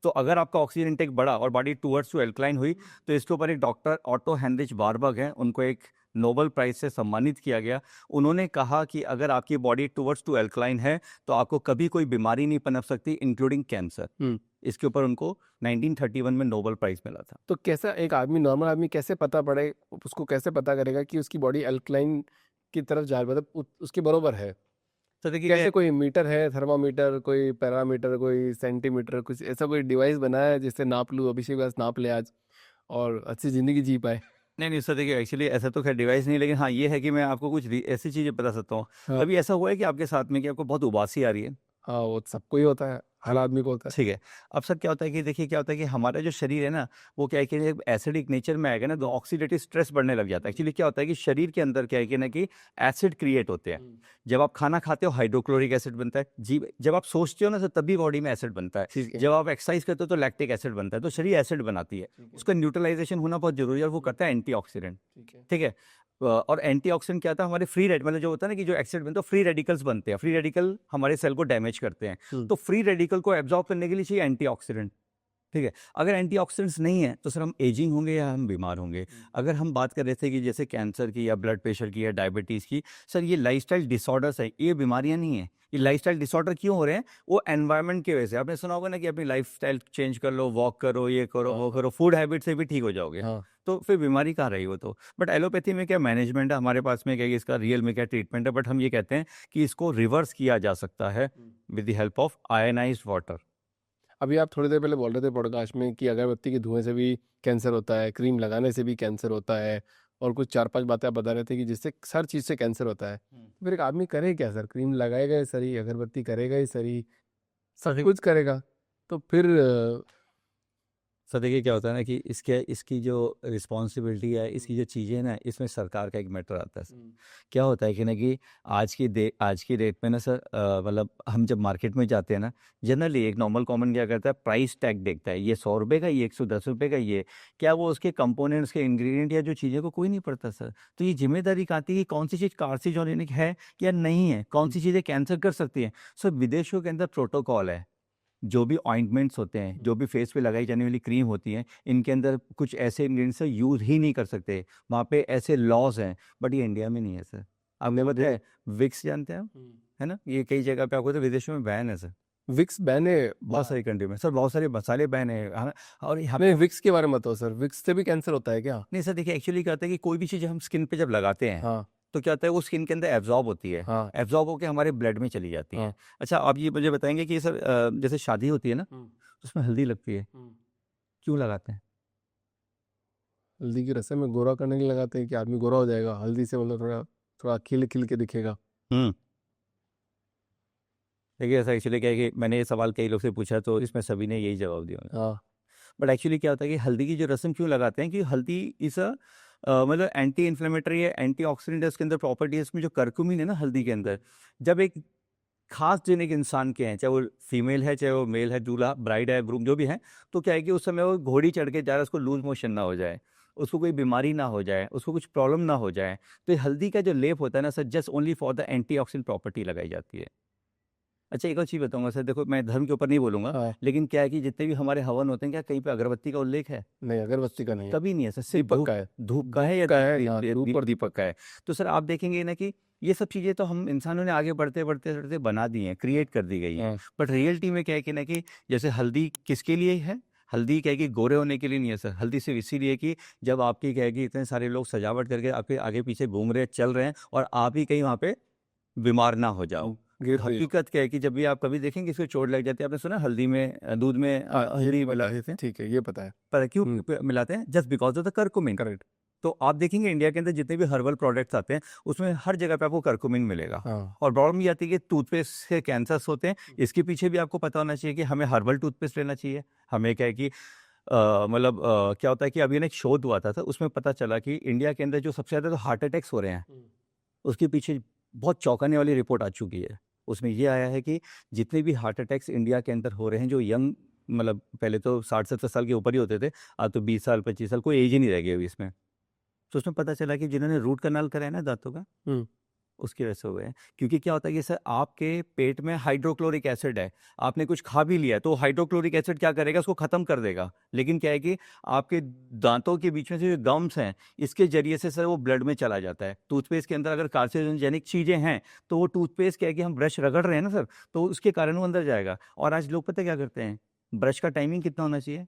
तो अगर आपका ऑक्सीजन इंटेक बढ़ा और बॉडी टूवर्ड्स टू एल्कलाइन हुई, तो इसके ऊपर एक डॉक्टर ऑटो हेनरिच वारबर्ग हैं, उनको एक नोबेल प्राइज से सम्मानित किया गया। उन्होंने कहा कि अगर आपकी बॉडी टूवर्ड्स टू एल्कलाइन है तो आपको कभी कोई बीमारी नहीं पनप सकती, इंक्लूडिंग कैंसर। इसके ऊपर उनको 1931 में नोबेल प्राइज मिला था।
तो कैसा एक आदमी, नॉर्मल आदमी कैसे पता पड़े, उसको कैसे पता करेगा कि उसकी बॉडी अल्कलाइन की तरफ जा रही है, मतलब उसके बरोबर है?
तो देखिए
कैसे, कोई मीटर है, थर्मामीटर, कोई पैरामीटर, कोई सेंटीमीटर, कुछ ऐसा कोई डिवाइस बनाया है जिससे नाप लूँ, अभिषेक बस नाप ले आज और अच्छी ज़िंदगी जी पाए?
नहीं नहीं सर, देखिए एक्चुअली ऐसा तो खैर डिवाइस नहीं, लेकिन हाँ ये है कि मैं आपको कुछ ऐसी चीज़ें बता सकता हूँ।
हाँ।
अभी ऐसा हुआ है कि आपके साथ में कि आपको बहुत उबासी आ रही है।
हाँ, वो तो सबको ही होता है, हर आदमी को होता है।
ठीक है। अब सर क्या होता है कि देखिए क्या होता है कि हमारा जो शरीर है ना, वो क्या है कि जब एसिडिक नेचर में आएगा ना तो ऑक्सीडेटिव स्ट्रेस बढ़ने लग जाता है। एक्चुअली क्या होता है कि शरीर के अंदर क्या है कि ना कि एसिड क्रिएट होते हैं। जब आप खाना खाते हो हाइड्रोक्लोरिक एसिड बनता है जी। जब आप सोचते हो ना सर, तभी बॉडी में एसिड बनता है।
ठीक है।
जब आप एक्सरसाइज करते हो तो लैक्टिक एसिड बनता है। तो शरीर एसिड बनाती है, उसका न्यूट्रलाइजेशन होना बहुत जरूरी है, और वो करता है एंटीऑक्सीडेंट।
ठीक है।
ठीक है। और एंटीऑक्सीडेंट क्या था, हमारे फ्री रेड मतलब जो होता है ना कि जो एसिड बनते हैं फ्री रेडिकल्स बनते हैं। फ्री रेडिकल हमारे सेल को डैमेज करते हैं। तो फ्री रेडिकल को एब्जॉर्ब करने के लिए चाहिए एंटीऑक्सीडेंट। ठीक है। अगर एंटीऑक्सीडेंट्स नहीं है तो सर हम एजिंग होंगे या हम बीमार होंगे। अगर हम बात कर रहे थे कि जैसे कैंसर की या ब्लड प्रेशर की या डायबिटीज़ की, सर ये लाइफस्टाइल डिसऑर्डर्स है, ये बीमारियां नहीं है। ये लाइफस्टाइल डिसऑर्डर क्यों हो रहे हैं? वो एनवायरनमेंट की वजह से। आपने सुना होगा ना कि अपनी लाइफस्टाइल चेंज कर लो, वॉक करो, ये करो, वो करो, फूड हैबिट से भी ठीक हो जाओगे।
हाँ।
तो फिर बीमारी कहाँ रही वो तो। बट एलोपैथी में क्या मैनेजमेंट है, हमारे पास में क्या है कि इसका रियल में क्या ट्रीटमेंट है, बट हम ये कहते हैं कि इसको रिवर्स किया जा सकता है with the help of ionised water.
अभी आप थोड़ी देर पहले बोल रहे थे पॉडकास्ट में कि अगरबत्ती के धुएं से भी कैंसर होता है, क्रीम लगाने से भी कैंसर होता है, और कुछ 4-5 बातें आप बता रहे थे कि जिससे हर चीज़ से कैंसर होता है। तो फिर एक आदमी करे क्या सर? क्रीम लगाएगा ही सही, अगरबत्ती करेगा ही सही, सब कुछ करेगा, तो फिर
सर देखिए क्या होता है ना कि इसकी जो रिस्पॉन्सिबिलिटी है, इसकी जो चीज़ें हैं ना, इसमें सरकार का एक मैटर आता है सर। क्या होता है कि ना कि आज की डेट में ना सर, मतलब हम जब मार्केट में जाते हैं ना, जनरली एक नॉर्मल कॉमन क्या करता है, प्राइस टैग देखता है, ये 100 रुपये का, ये 110 रुपये का, ये क्या वो उसके कंपोनेंट्स के इंग्रेडिएंट या जो चीज़ें को कोई नहीं पड़ता सर। तो ये जिम्मेदारी कहाँ आती है कि कौन सी चीज़ कार्सिनोजेनिक है या नहीं है, कौन सी चीज़ें कैंसर कर सकती हैं। सर विदेशों के अंदर प्रोटोकॉल है। जो भी ऑइंटमेंट्स होते हैं, जो भी फेस पे लगाई जाने वाली क्रीम होती हैं, इनके अंदर कुछ ऐसे इंग्रेडिएंट्स यूज़ ही नहीं कर सकते। वहाँ पे ऐसे लॉज हैं, बट ये इंडिया में नहीं है सर। आपने बताया है विक्स, जानते हैं आप, है ना? ये कई जगह पे आपको तो विदेशों में बैन है सर।
विक्स बैन है?
बहुत सारी कंट्री में सर बहुत सारे मसाले बैन है, हाँ। और यहाँ
नहीं, विक्स के बारे में बताओ सर, विक्स से भी कैंसर होता है क्या?
नहीं सर, देखिए एक्चुअली क्या होता है कि कोई भी चीज़ हम स्किन पे जब लगाते हैं,
हाँ।
तो क्या होता है वो स्किन के अंदर एब्जॉर्ब होती है।
हाँ।
एब्जॉर्ब होकर हमारे ब्लड में चली जाती है।
हाँ।
अच्छा, आप ये मुझे बताएंगे कि सर जैसे शादी होती है ना, उसमें हल्दी लगती है, क्यों लगाते हैं?
हल्दी की रस्म में गोरा करने के लिए लगाते हैं कि आदमी गोरा हो जाएगा, हल्दी से मतलब थोड़ा थोड़ा खिल खिल के दिखेगा।
देखिए ऐसा एक्चुअली क्या है कि मैंने ये सवाल कई लोग से पूछा तो इसमें सभी ने यही जवाब दिया।
हाँ।
बट एक्चुअली क्या होता है कि हल्दी की जो रस्म क्यों लगाते हैं कि हल्दी इस मतलब एंटी इन्फ्लेमेटरी है, एंटी ऑक्सीडेंट है, उसके अंदर प्रॉपर्टी है। इसमें जो करक्यूमिन है ना हल्दी के अंदर, जब एक खास जिन एक इंसान के हैं, चाहे वो फीमेल है चाहे वो मेल है, दूल्हा ब्राइड है ग्रूम जो भी है, तो क्या है कि उस समय वो घोड़ी चढ़ के जा रहा है, उसको लूज मोशन ना हो जाए, उसको कोई बीमारी ना हो जाए, उसको कुछ प्रॉब्लम ना हो जाए, तो ये हल्दी का जो लेप होता है ना sir, just only for the anti property लगाई जाती है। अच्छा एक और चीज़ बताऊंगा सर, देखो मैं धर्म के ऊपर नहीं बोलूंगा,
हाँ।
लेकिन क्या है कि जितने भी हमारे हवन होते हैं क्या कहीं पे अगरबत्ती का उल्लेख है?
नहीं, अगरबत्ती का नहीं है,
कभी नहीं है सर, सिर्फ
दीपक
धूप
का है।
धूप का है या
का है, हाँ, धूप
दीप
और
दीपक का है। तो सर आप देखेंगे ना कि ये सब चीज़ें तो हम इंसानों ने आगे बढ़ते बढ़ते बढ़ते बना दी हैं, क्रिएट कर दी गई हैं।
हाँ।
बट रियलिटी में क्या है कि ना कि जैसे हल्दी किसके लिए है? हल्दी क्या है कि गोरे होने के लिए नहीं है सर, हल्दी सिर्फ इसीलिए कि जब आपकी क्या है कि इतने सारे लोग सजावट करके आपके आगे पीछे घूम रहे हैं, चल रहे हैं, और आप ही कहीं वहाँ पे बीमार ना हो जाओ।
गिर रही हो।
हकीकत क्या है कि जब भी आप कभी देखेंगे किसी को चोट लग जाती है, आपने सुना हल्दी में दूध में हल्दी मिला देते हैं,
ठीक है, ये पता है।
पर क्यों मिलाते हैं? Just because of the curcumin.
Correct.
तो आप देखेंगे इंडिया के अंदर जितने भी हर्बल प्रोडक्ट्स आते हैं उसमें हर जगह पे आपको करकुमिन मिलेगा।
हाँ।
और प्रॉब्लम ये आती है कि टूथपेस्ट से कैंसर्स होते हैं। इसके पीछे भी आपको पता होना चाहिए कि हमें हर्बल टूथपेस्ट लेना चाहिए। हमें क्या है कि मतलब क्या होता है कि अभी ना एक शोध हुआ था उसमें पता चला कि इंडिया के अंदर जो सबसे ज़्यादा तो हार्ट अटैक्स हो रहे हैं, उसके पीछे बहुत चौंकाने वाली रिपोर्ट आ चुकी है। उसमें ये आया है कि जितने भी हार्ट अटैक्स इंडिया के अंदर हो रहे हैं, जो यंग, मतलब पहले तो 60-70 साल के ऊपर ही होते थे, अब तो 20 साल 25 साल, कोई एज ही नहीं रह गई अभी इसमें। तो उसमें पता चला कि जिन्होंने रूट कनाल कराया ना दांतों का, उसकी वजह से हुए हैं। क्योंकि क्या होता है कि सर आपके पेट में हाइड्रोक्लोरिक एसिड है, आपने कुछ खा भी लिया तो हाइड्रोक्लोरिक एसिड क्या करेगा, उसको खत्म कर देगा। लेकिन क्या है कि आपके दांतों के बीच में से जो गम्स हैं, इसके जरिए से सर वो ब्लड में चला जाता है। टूथपेस्ट के अंदर अगर कार्सिनोजेनिक चीज़ें हैं तो वो टूथपेस्ट क्या है कि हम ब्रश रगड़ रहे हैं ना सर, तो उसके कारण वो अंदर जाएगा। और आज लोग पता क्या करते हैं, ब्रश का टाइमिंग कितना होना चाहिए?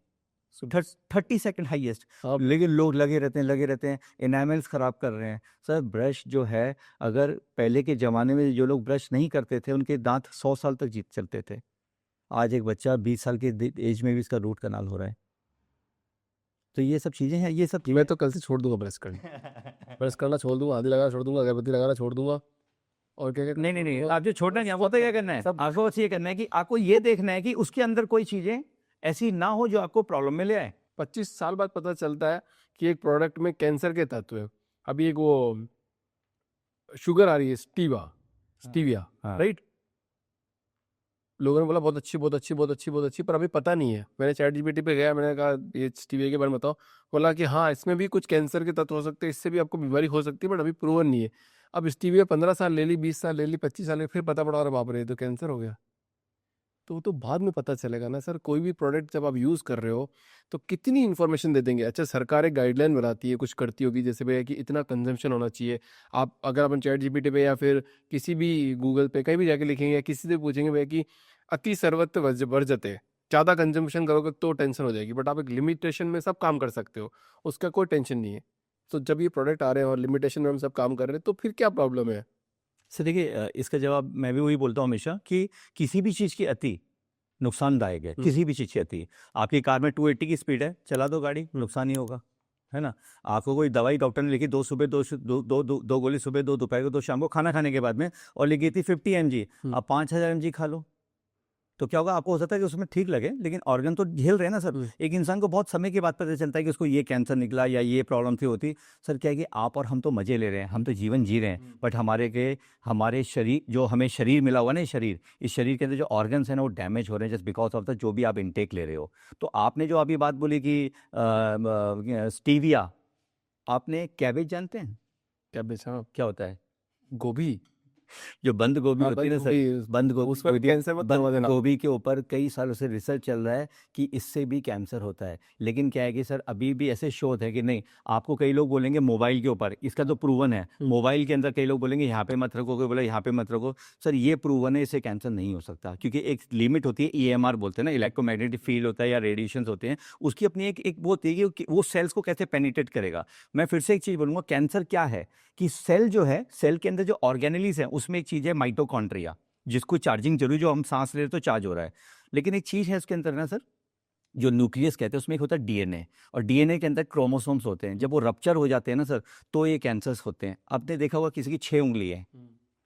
30 सेकंड हाईएस्ट,
अब
लेकिन लोग लगे रहते हैं, एनामल्स खराब कर रहे हैं। सर ब्रश जो है, अगर पहले के ज़माने में जो लोग ब्रश नहीं करते थे उनके दांत 100 साल तक जीत चलते थे। आज एक बच्चा 20 साल के एज में भी इसका रूट कनाल हो रहा है। तो ये सब चीज़ें हैं, ये सब
मैं तो कल से छोड़ दूंगा ब्रश करना। ब्रश करना छोड़ दूंगा, हल्दी लगाना छोड़ दूंगा, अगरबत्ती लगाना छोड़ दूंगा। और क्या क्या
नहीं नहीं नहीं, आप जो छोड़ना नहीं, आपको पता क्या करना है? आपको बस ये करना है कि आपको ये देखना है कि उसके अंदर कोई चीज़ें ऐसी ना हो जो आपको प्रॉब्लम में ले आए।
25 साल बाद पता चलता है कि एक प्रोडक्ट में कैंसर के तत्व है। अभी एक वो शुगर आ रही है, स्टीविया,
हाँ।
राइट? लोगों ने बोला बहुत अच्छी बहुत अच्छी बहुत अच्छी बहुत अच्छी, पर अभी पता नहीं है। मैंने चैट जीपीटी पे गया, मैंने कहा ये स्टीविया के बारे में बताओ। बोला कि हाँ, इसमें भी कुछ कैंसर के तत्व हो सकते हैं, इससे भी आपको बीमारी हो सकती है, बट अभी प्रूवन नहीं है। अब स्टीविया 15 साल ले ली, 20 साल ले ली, 25 साल ले ली, फिर पता पड़ा अरे बाप रे, ये तो कैंसर हो गया। तो वो तो बाद में पता चलेगा ना सर। कोई भी प्रोडक्ट जब आप यूज़ कर रहे हो तो कितनी इन्फॉर्मेशन दे देंगे। अच्छा, सरकार एक गाइडलाइन बनाती है, कुछ करती होगी, जैसे भैया कि इतना कंजम्पशन होना चाहिए। आप अगर अपन चैट जीपीटी पे या फिर किसी भी गूगल पे कहीं भी जाके लिखेंगे या किसी से पूछेंगे भैया कि अति सर्वत्र वर्जते, ज़्यादा कंजम्पशन करोगे तो टेंशन हो जाएगी, बट आप एक लिमिटेशन में सब काम कर सकते हो, उसका कोई टेंशन नहीं है। तो जब ये प्रोडक्ट आ रहे हैं और लिमिटेशन में हम सब काम कर रहे हैं, तो फिर क्या प्रॉब्लम है?
सर देखिए इसका जवाब मैं भी वही बोलता हूँ हमेशा कि किसी भी चीज़ की अति नुकसानदायक है। किसी भी चीज़ की अति, आपकी कार में 280 की स्पीड है, चला दो गाड़ी, नुकसान ही होगा, है ना? आपको कोई दवाई डॉक्टर ने लिखी, दो सुबह दो गोली सुबह, दो दोपहर को, दो शाम को, खाना खाने के बाद में, और लिखी थी 50 mg, आप 5000 mg खा लो, तो क्या होगा? आपको हो सकता है कि उसमें ठीक लगे, लेकिन ऑर्गन तो झेल रहे हैं ना सर। एक इंसान को बहुत समय के बाद पता चलता है कि उसको ये कैंसर निकला या ये प्रॉब्लम थी होती। सर क्या है कि आप और हम तो मजे ले रहे हैं, हम तो जीवन जी रहे हैं, बट हमारे शरीर, जो हमें शरीर मिला हुआ ना, इस शरीर के अंदर जो ऑर्गन्स हैं ना वो डैमेज हो रहे हैं, जस्ट बिकॉज ऑफ द जो भी आप इनटेक ले रहे हो। तो आपने जो अभी बात बोली कि स्टीविया, आपने कैबेज जानते हैं
क्या बेचा?
क्या होता है?
गोभी?
जो बंद गोभी
हाँ,
होती है ना
बंद
सर,
गोभी,
बंद गोभी
उसमें
होती है,
कैंसर मत करवा
बंद
देना।
गोभी के ऊपर कई सालों से रिसर्च चल रहा है कि इससे भी कैंसर होता है। लेकिन क्या है कि सर अभी भी ऐसे शोध है कि नहीं, आपको कई लोग बोलेंगे मोबाइल के ऊपर, इसका तो प्रूवन है, मोबाइल के अंदर कई लोग बोलेंगे यहाँ पे मत रखो, कोई बोले यहाँ पे मत रखो। सर ये प्रूवन है, इससे कैंसर नहीं हो सकता, क्योंकि एक लिमिट होती है, EMR बोलते हैं ना, इलेक्ट्रोमैग्नेटिक फील्ड होता है या रेडिएशन होते हैं, उसकी अपनी एक वो होती है कि वो सेल्स को कैसे पेनिट्रेट करेगा। मैं फिर से एक चीज़ बोलूँगा, कैंसर क्या है कि सेल जो है, सेल के अंदर जो ऑर्गेनेलिस है उसमें एक चीज़ है माइटोकॉन्ड्रिया, जिसको चार्जिंग जरूरी, जो हम सांस ले रहे तो चार्ज हो रहा है। लेकिन एक चीज़ है उसके अंदर ना सर, जो न्यूक्लियस कहते हैं उसमें एक होता है डीएनए, और डीएनए के अंदर क्रोमोसोम्स होते हैं। जब वो रप्चर हो जाते हैं ना सर, तो ये कैंसर्स होते हैं। आपने देखा होगा किसी की 6 उंगली है,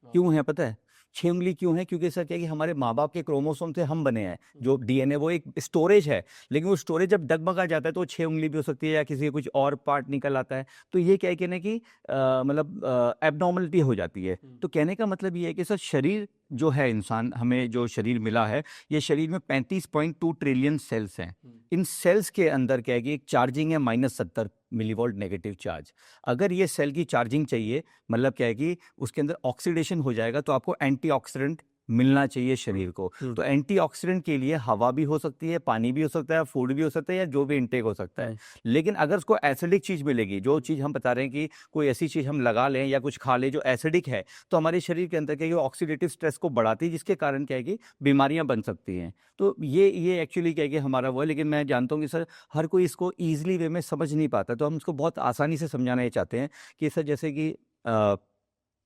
क्यों है पता है? 6 उंगली क्यों है? क्योंकि सर क्या है कि हमारे माँ बाप के क्रोमोसोम से हम बने हैं। जो डीएनए वो एक स्टोरेज है, लेकिन वो स्टोरेज जब डगमगा जाता है तो वो 6 उंगली भी हो सकती है, या किसी का कुछ और पार्ट निकल आता है। तो ये क्या है कहने की मतलब एबनॉर्मलिटी हो जाती है। तो कहने का मतलब ये है कि सर शरीर जो है, इंसान हमें जो शरीर मिला है, ये शरीर में 35.2 ट्रिलियन सेल्स हैं। इन सेल्स के अंदर क्या है कि एक चार्जिंग है -70 मिलीवोल्ट नेगेटिव चार्ज। अगर ये सेल की चार्जिंग चाहिए, मतलब क्या है कि उसके अंदर ऑक्सीडेशन हो जाएगा, तो आपको एंटीऑक्सीडेंट मिलना चाहिए शरीर को। तो एंटीऑक्सीडेंट के लिए हवा भी हो सकती है, पानी भी हो सकता है, फूड भी हो सकता है, या जो भी इनटेक हो सकता है। लेकिन अगर उसको एसिडिक चीज मिलेगी, जो चीज हम बता रहे हैं कि कोई ऐसी चीज हम लगा लें या कुछ खा लें जो एसिडिक है, तो हमारे शरीर के अंदर क्या है कि ऑक्सीडेटिव स्ट्रेस को बढ़ाती है, जिसके कारण क्या है कि बीमारियां बन सकती हैं। तो ये एक्चुअली क्या है कि हमारा वो है। लेकिन मैं जानता हूँ कि सर हर कोई इसको ईजिली वे में समझ नहीं पाता, तो हम इसको बहुत आसानी से समझाना ये चाहते हैं कि सर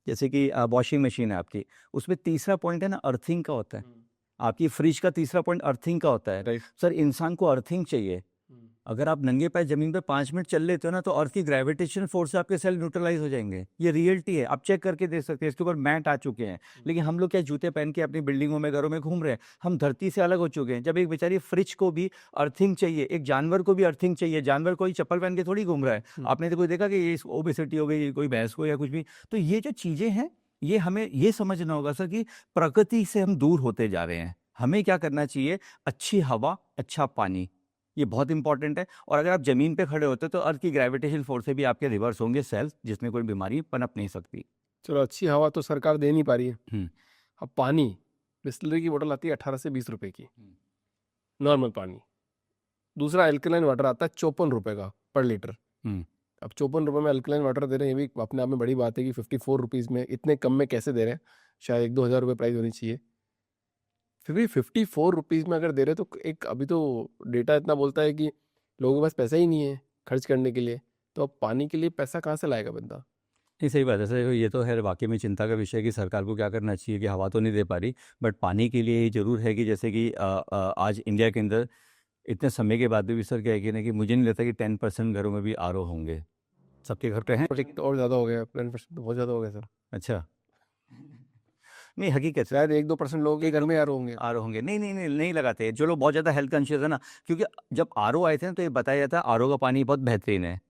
जैसे कि वॉशिंग मशीन है आपकी, उसमें तीसरा पॉइंट है ना, अर्थिंग का होता है। आपकी फ्रिज का तीसरा पॉइंट अर्थिंग का होता है।
राइट।
सर इंसान को अर्थिंग चाहिए। अगर आप नंगे पैर जमीन पे 5 मिनट चल लेते हो ना, तो अर्थ की ग्रेविटेशन फोर्स से आपके सेल न्यूट्रलाइज हो जाएंगे। ये रियलिटी है, आप चेक करके देख सकते हैं। इसके ऊपर मैट आ चुके हैं। लेकिन हम लोग क्या जूते पहन के अपनी बिल्डिंगों में, घरों में घूम रहे हैं? हम धरती से अलग हो चुके हैं। जब एक बेचारी फ्रिज को भी अर्थिंग चाहिए, एक जानवर को भी अर्थिंग चाहिए। जानवर कोई चप्पल पहन के थोड़ी घूम रहा है। आपने तो कोई देखा कि ये ओबेसिटी हो गई कोई भैंस को या कुछ भी? तो ये जो चीजें हैं, ये हमें ये समझना होगा सर कि प्रकृति से हम दूर होते जा रहे हैं। हमें क्या करना चाहिए? अच्छी हवा, अच्छा पानी, ये बहुत इंपॉर्टेंट है। और अगर आप जमीन पे खड़े होते तो अर्थ की ग्रेविटेशन फोर्स से भी आपके रिवर्स होंगे सेल्स, जिसमें कोई बीमारी पनप नहीं सकती।
चलो, अच्छी हवा तो सरकार दे नहीं पा रही है।
हम्म
अब पानी, बिस्लरी की बोतल आती है 18 से 20 रुपए की, नॉर्मल पानी। दूसरा अल्कलाइन वाटर आता है 54 रुपए का पर लीटर।
हम्म
अब 54 रुपए में अल्कलाइन वाटर दे रहे हैं, ये भी अपने आप में बड़ी बात है कि 54 रुपीज़ में इतने कम में कैसे दे रहे हैं। शायद 1-2 हज़ार रुपये प्राइस होनी चाहिए। फिर भी 54 रुपीज़ में अगर दे रहे हैं, तो एक अभी तो डेटा इतना बोलता है कि लोगों के पास पैसा ही नहीं है खर्च करने के लिए। तो अब पानी के लिए पैसा कहाँ से लाएगा बंदा?
नहीं, सही बात है सर। ये तो है वाकई में चिंता का विषय कि सरकार को क्या करना चाहिए कि हवा तो नहीं दे पा रही, बट पानी के लिए ये जरूर है कि जैसे कि आज इंडिया के अंदर इतने समय के बाद भी सर क्या है कि ना, कि मुझे नहीं लगता कि 10% घरों में भी आरओ होंगे। सबके घर पे हैं?
प्रोजेक्ट तो और ज़्यादा हो गया, 10% तो बहुत ज़्यादा हो गया सर।
अच्छा। नहीं, हकीकत से
शायद 1-2% लोगों के घर में यार होंगे।
आरओ होंगे। नहीं नहीं नहीं, नहीं लगाते जो लोग बहुत ज़्यादा हेल्थ कॉन्शियस है ना। क्योंकि जब आरओ आए थे ना, तो ये बताया जाता है आरओ का पानी बहुत बेहतरीन है।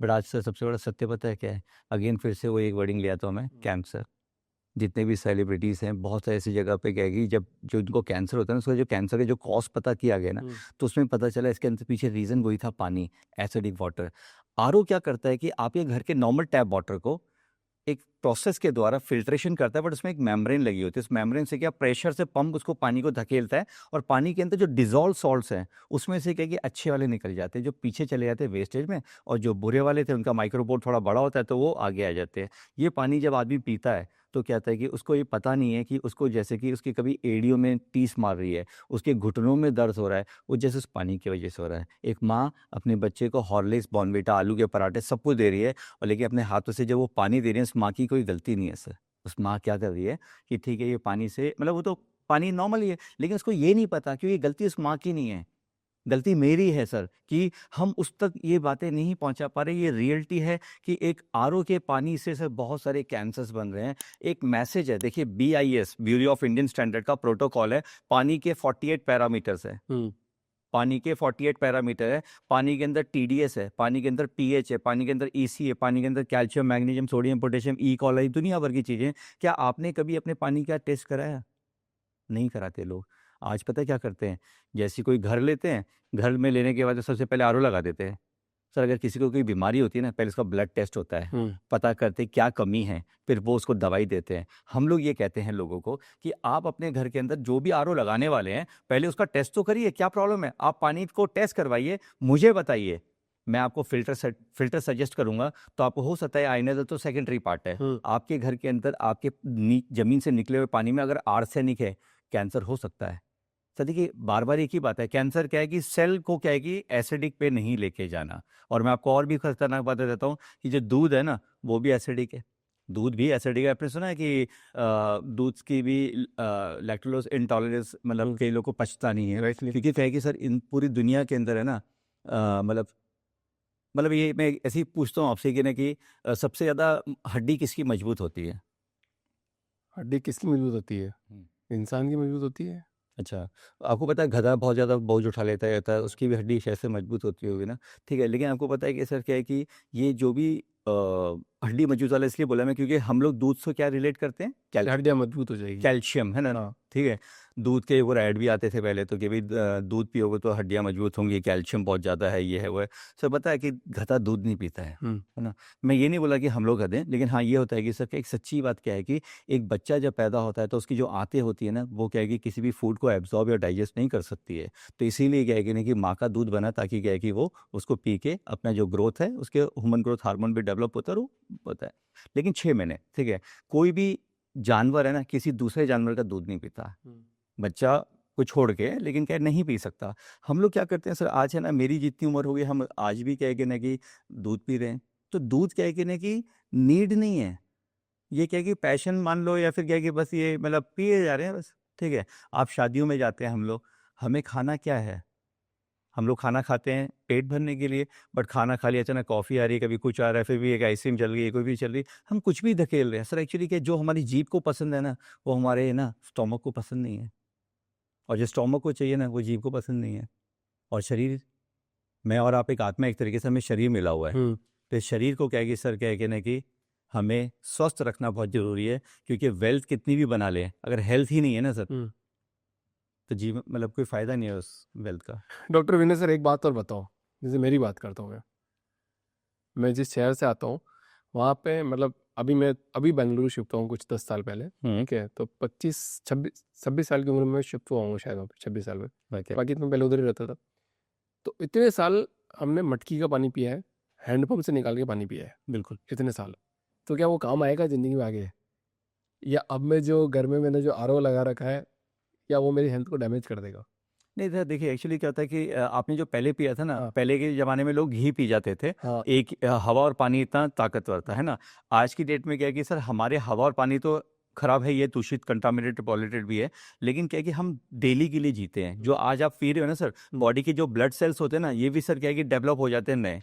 बट आज सर सबसे बड़ा सत्य पता है क्या है? अगेन फिर से वो एक वर्डिंग ले आता हूँ मैं, कैंसर। जितने भी सेलिब्रिटीज़ हैं, बहुत सारी ऐसी जगह पे क्या है कि जब जो उनको कैंसर होता है ना, उसका जो कैंसर का जो कॉज पता किया गया ना, तो उसमें पता चला इसके अंदर पीछे रीज़न वही था, पानी, एसिडिक वाटर। आरओ क्या करता है कि आपके घर के नॉर्मल टैप वाटर को एक प्रोसेस के द्वारा फिल्ट्रेशन करता है, बट उसमें एक मेम्ब्रेन लगी होती है। उस मेम्ब्रेन से क्या प्रेशर से पंप उसको पानी को धकेलता है, और पानी के अंदर जो डिजॉल्व सॉल्ट्स हैं उसमें से क्या है कि अच्छे वाले निकल जाते हैं, जो पीछे चले जाते हैं वेस्टेज में, और जो बुरे वाले थे उनका माइक्रोपोर्ट थोड़ा बड़ा होता है, तो वो आगे आ जाते हैं। ये पानी जब आदमी पीता है, तो क्या होता है कि उसको ये पता नहीं है कि उसको जैसे कि उसकी कभी एड़ियों में टीस मार रही है, उसके घुटनों में दर्द हो रहा है, वो जैसे उस पानी की वजह से हो रहा है। एक माँ अपने बच्चे को हॉर्लिक्स, बॉर्नविटा, आलू के पराठे सब कुछ दे रही है, और लेकिन अपने हाथों से जब वो पानी दे रही है, उस माँ की कोई गलती नहीं है सर। उस माँ क्या कर रही है कि ठीक है, ये पानी से मतलब वो तो पानी नॉर्मल ही है, लेकिन उसको ये नहीं पता कि ये गलती उस माँ की नहीं है, गलती मेरी है सर, कि हम उस तक ये बातें नहीं पहुंचा पा रहे। ये रियलिटी है कि एक आरओ के पानी से सर बहुत सारे कैंसर्स बन रहे हैं। एक मैसेज है, देखिए, BIS, bureau of Indian standard का प्रोटोकॉल है। पानी के 48 पैरामीटर्स है। पानी के 48 पैरामीटर है। पानी के अंदर TDS है, पानी के अंदर pH है, पानी के अंदर EC है, पानी के अंदर कैल्शियम, मैग्नीशियम, सोडियम, पोटेशियम, ई कॉलाई, दुनिया भर की चीज़ें। क्या आपने कभी अपने पानी का टेस्ट कराया? नहीं कराते लोग। आज पता है क्या करते हैं? जैसे कोई घर लेते हैं, घर में लेने के बाद सबसे पहले आरओ लगा देते हैं। सर अगर किसी को कोई बीमारी होती है ना, पहले उसका ब्लड टेस्ट होता है, पता करते हैं क्या कमी है, फिर वो उसको दवाई देते हैं। हम लोग ये कहते हैं लोगों को कि आप अपने घर के अंदर जो भी आरओ लगाने वाले हैं, पहले उसका टेस्ट तो करिए, क्या प्रॉब्लम है, आप पानी को टेस्ट करवाइए, मुझे बताइए, मैं आपको फिल्टर सजेस्ट करूंगा। तो आपको हो सकता है आइनर तो सेकेंडरी पार्ट है, आपके घर के अंदर आपके जमीन से निकले हुए पानी में अगर आर्सेनिक है, कैंसर हो सकता है। सर देखिए, बार बार एक ही बात है, कैंसर क्या है कि सेल को क्या है कि एसिडिक पे नहीं लेके जाना। और मैं आपको और भी खतरनाक बात देता हूँ कि जो दूध है ना, वो भी एसिडिक है। दूध भी एसिडिक है। आपने सुना है कि दूध की भी लैक्टोज इंटॉलरेंस, मतलब कई लोगों को पचता नहीं है,
राइट।
क्योंकि क्या है कि सर इन पूरी दुनिया के अंदर है ना, मतलब ये मैं ऐसे ही पूछता हूँ आपसे कि ना कि सबसे ज़्यादा हड्डी किसकी मजबूत होती है?
हड्डी किसकी मजबूत होती है? इंसान की मजबूत होती है।
अच्छा, आपको पता है गधा बहुत ज़्यादा बोझ उठा लेता है, उसकी भी हड्डी शायद से मजबूत होती होगी ना, ठीक है। लेकिन आपको पता है कि सर क्या है कि ये जो भी हड्डी मजबूत वाला इसलिए बोला मैं, क्योंकि हम लोग दूध से क्या रिलेट करते हैं?
हड्डियां मजबूत हो जाएगी।
कैल्शियम, है ना?
हाँ।
ठीक है। दूध के वो ऐड भी आते थे पहले तो कि भाई दूध पियोगे तो हड्डियां मजबूत होंगी, कैल्शियम बहुत ज़्यादा है, ये है वो है। सर पता है कि गधा दूध नहीं पीता है ना? मैं ये नहीं बोला कि हम लोग गधे हैं, लेकिन हाँ ये होता है कि सर एक सच्ची बात क्या है कि एक बच्चा जब पैदा होता है तो उसकी जो आंतें होती है ना, वो क्या है कि किसी भी फूड को एब्जॉर्ब या डाइजेस्ट नहीं कर सकती है। तो इसीलिए क्या है कि नहीं कि माँ का दूध बना, ताकि क्या है कि वो उसको पी के अपना जो ग्रोथ है, उसके ह्यूमन ग्रोथ हार्मोन भी डेवलप होता है और वो होता है। लेकिन 6 महीने, ठीक है, कोई भी जानवर है ना किसी दूसरे जानवर का दूध नहीं पीता, बच्चा को छोड़ के, लेकिन क्या है, नहीं पी सकता। हम लोग क्या करते हैं सर, आज है ना मेरी जितनी उम्र हो गई, हम आज भी क्या है कि ना कि दूध पी रहे हैं। तो दूध क्या है कि ना कि नीड नहीं है, ये क्या है कि पैशन मान लो, या फिर क्या है कि बस ये मतलब पिए जा रहे हैं बस, ठीक है। आप शादियों में जाते हैं हम लोग, हमें खाना क्या है, हम लोग खाना खाते हैं पेट भरने के लिए, बट खाना खा लिया, अचानक कॉफ़ी आ रही है, कभी कुछ आ रहा है, फिर भी एक आइसक्रीम चल रही है, कोई भी चल रही है, हम कुछ भी धकेल रहे हैं। सर एक्चुअली क्या, जो हमारी जीभ को पसंद है ना, वो हमारे ना स्टोमक को पसंद नहीं है, और जो स्टोमक को चाहिए ना, वो जीभ को पसंद नहीं है। और शरीर, मैं और आप एक आत्मा, एक तरीके से हमें शरीर मिला हुआ है। तो इस शरीर को क्या है कि सर क्या है कि ना कि हमें स्वस्थ रखना बहुत ज़रूरी है, क्योंकि वेल्थ कितनी भी बना लें, अगर हेल्थ ही नहीं है ना सर, तो जीवन मतलब कोई फ़ायदा नहीं है उस वेल्थ का।
डॉक्टर विनय सर, एक बात और बताओ। जैसे मेरी बात करता हूँ मैं जिस शहर से आता हूँ वहाँ पे मतलब अभी बेंगलुरु शिफ्ट हुआ हूँ कुछ 10 साल पहले। ठीक है, तो 25-26 साल की उम्र में शिफ्ट हुआ हूँ शायद वहाँ पे, 26 साल में। बाकी तो मैं पहले उधर ही रहता था। तो इतने साल हमने मटकी का पानी पिया है, हैंडपम्प से निकाल के पानी पिया है,
बिल्कुल।
इतने साल। तो क्या वो काम आएगा ज़िंदगी में आगे? या अब मैं जो घर में मैंने जो आरओ लगा रखा है, क्या वो मेरी हेल्थ को डैमेज कर देगा?
नहीं सर, देखिए एक्चुअली क्या होता है कि आपने जो पहले पिया था ना,
हाँ।
पहले के ज़माने में लोग घी पी जाते थे।
हाँ।
एक हवा और पानी इतना ताकतवर था, है ना? आज की डेट में क्या है कि सर हमारे हवा और पानी तो खराब है, ये दूषित, कंटामिनेटेड, पॉल्यूटेड भी है। लेकिन क्या है कि हम डेली के लिए जीते हैं। जो आज आप पी रहे हो ना सर, बॉडी के जो ब्लड सेल्स होते हैं ना, ये भी सर क्या है कि डेवलप हो जाते हैं नए।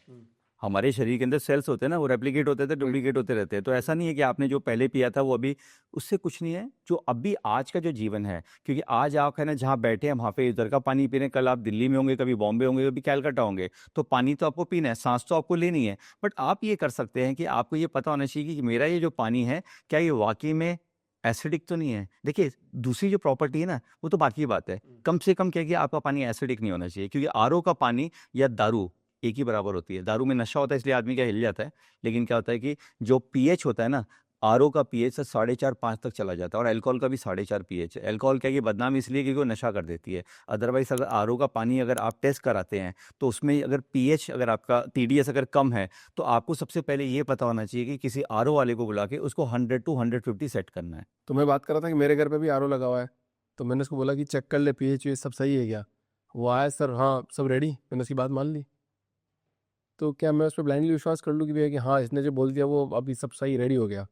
हमारे शरीर के अंदर सेल्स होते हैं ना, वो रेप्लिकेट होते थे, डुप्लीकेट होते रहते हैं। तो ऐसा नहीं है कि आपने जो पहले पिया था वो अभी, उससे कुछ नहीं है। जो अभी आज का जो जीवन है, क्योंकि आज आप है ना जहाँ बैठे हैं वहाँ पे इधर का पानी पी रहे हैं, कल आप दिल्ली में होंगे, कभी बॉम्बे होंगे, कभी कैलकाटा होंगे, तो पानी तो आपको पीना है, सांस तो आपको लेनी है। बट आप ये कर सकते हैं कि आपको ये पता होना चाहिए कि मेरा ये जो पानी है, क्या ये वाकई में एसिडिक तो नहीं है। देखिए, दूसरी जो प्रॉपर्टी है ना, वो तो बाकी बात है। कम से कम क्या है कि आपका पानी एसिडिक नहीं होना चाहिए, क्योंकि आरओ का पानी या दारू एक ही बराबर होती है। दारू में नशा होता है, इसलिए आदमी क्या हिल जाता है। लेकिन क्या होता है कि जो पीएच होता है ना, आरओ का पीएच से 4.5-5 तक चला जाता है, और अल्कोहल का भी 4.5 पीएच है। अल्कोहल क्या है कि बदनाम इसलिए क्योंकि वो नशा कर देती है। अदरवाइज़ अगर आरओ का पानी अगर आप टेस्ट कराते हैं, तो उसमें अगर पीएच, अगर आपका टीडीएस अगर कम है, तो आपको सबसे पहले ये पता होना चाहिए कि किसी आरओ वाले को बुला के उसको 100 टू 150 सेट करना है।
तो मैं बात कर रहा था कि मेरे घर पे भी आरओ लगा हुआ है, तो मैंने उसको बोला कि चेक कर ले पीएच वीएच सब सही है क्या? वो आया, सर हाँ सब रेडी, मैंने उसकी बात मान ली। तो क्या मैं उस पर ब्लाइंडली विश्वास कर लूँ कि भैया कि हाँ इसने जो बोल दिया वो अभी सब सही रेडी हो गया?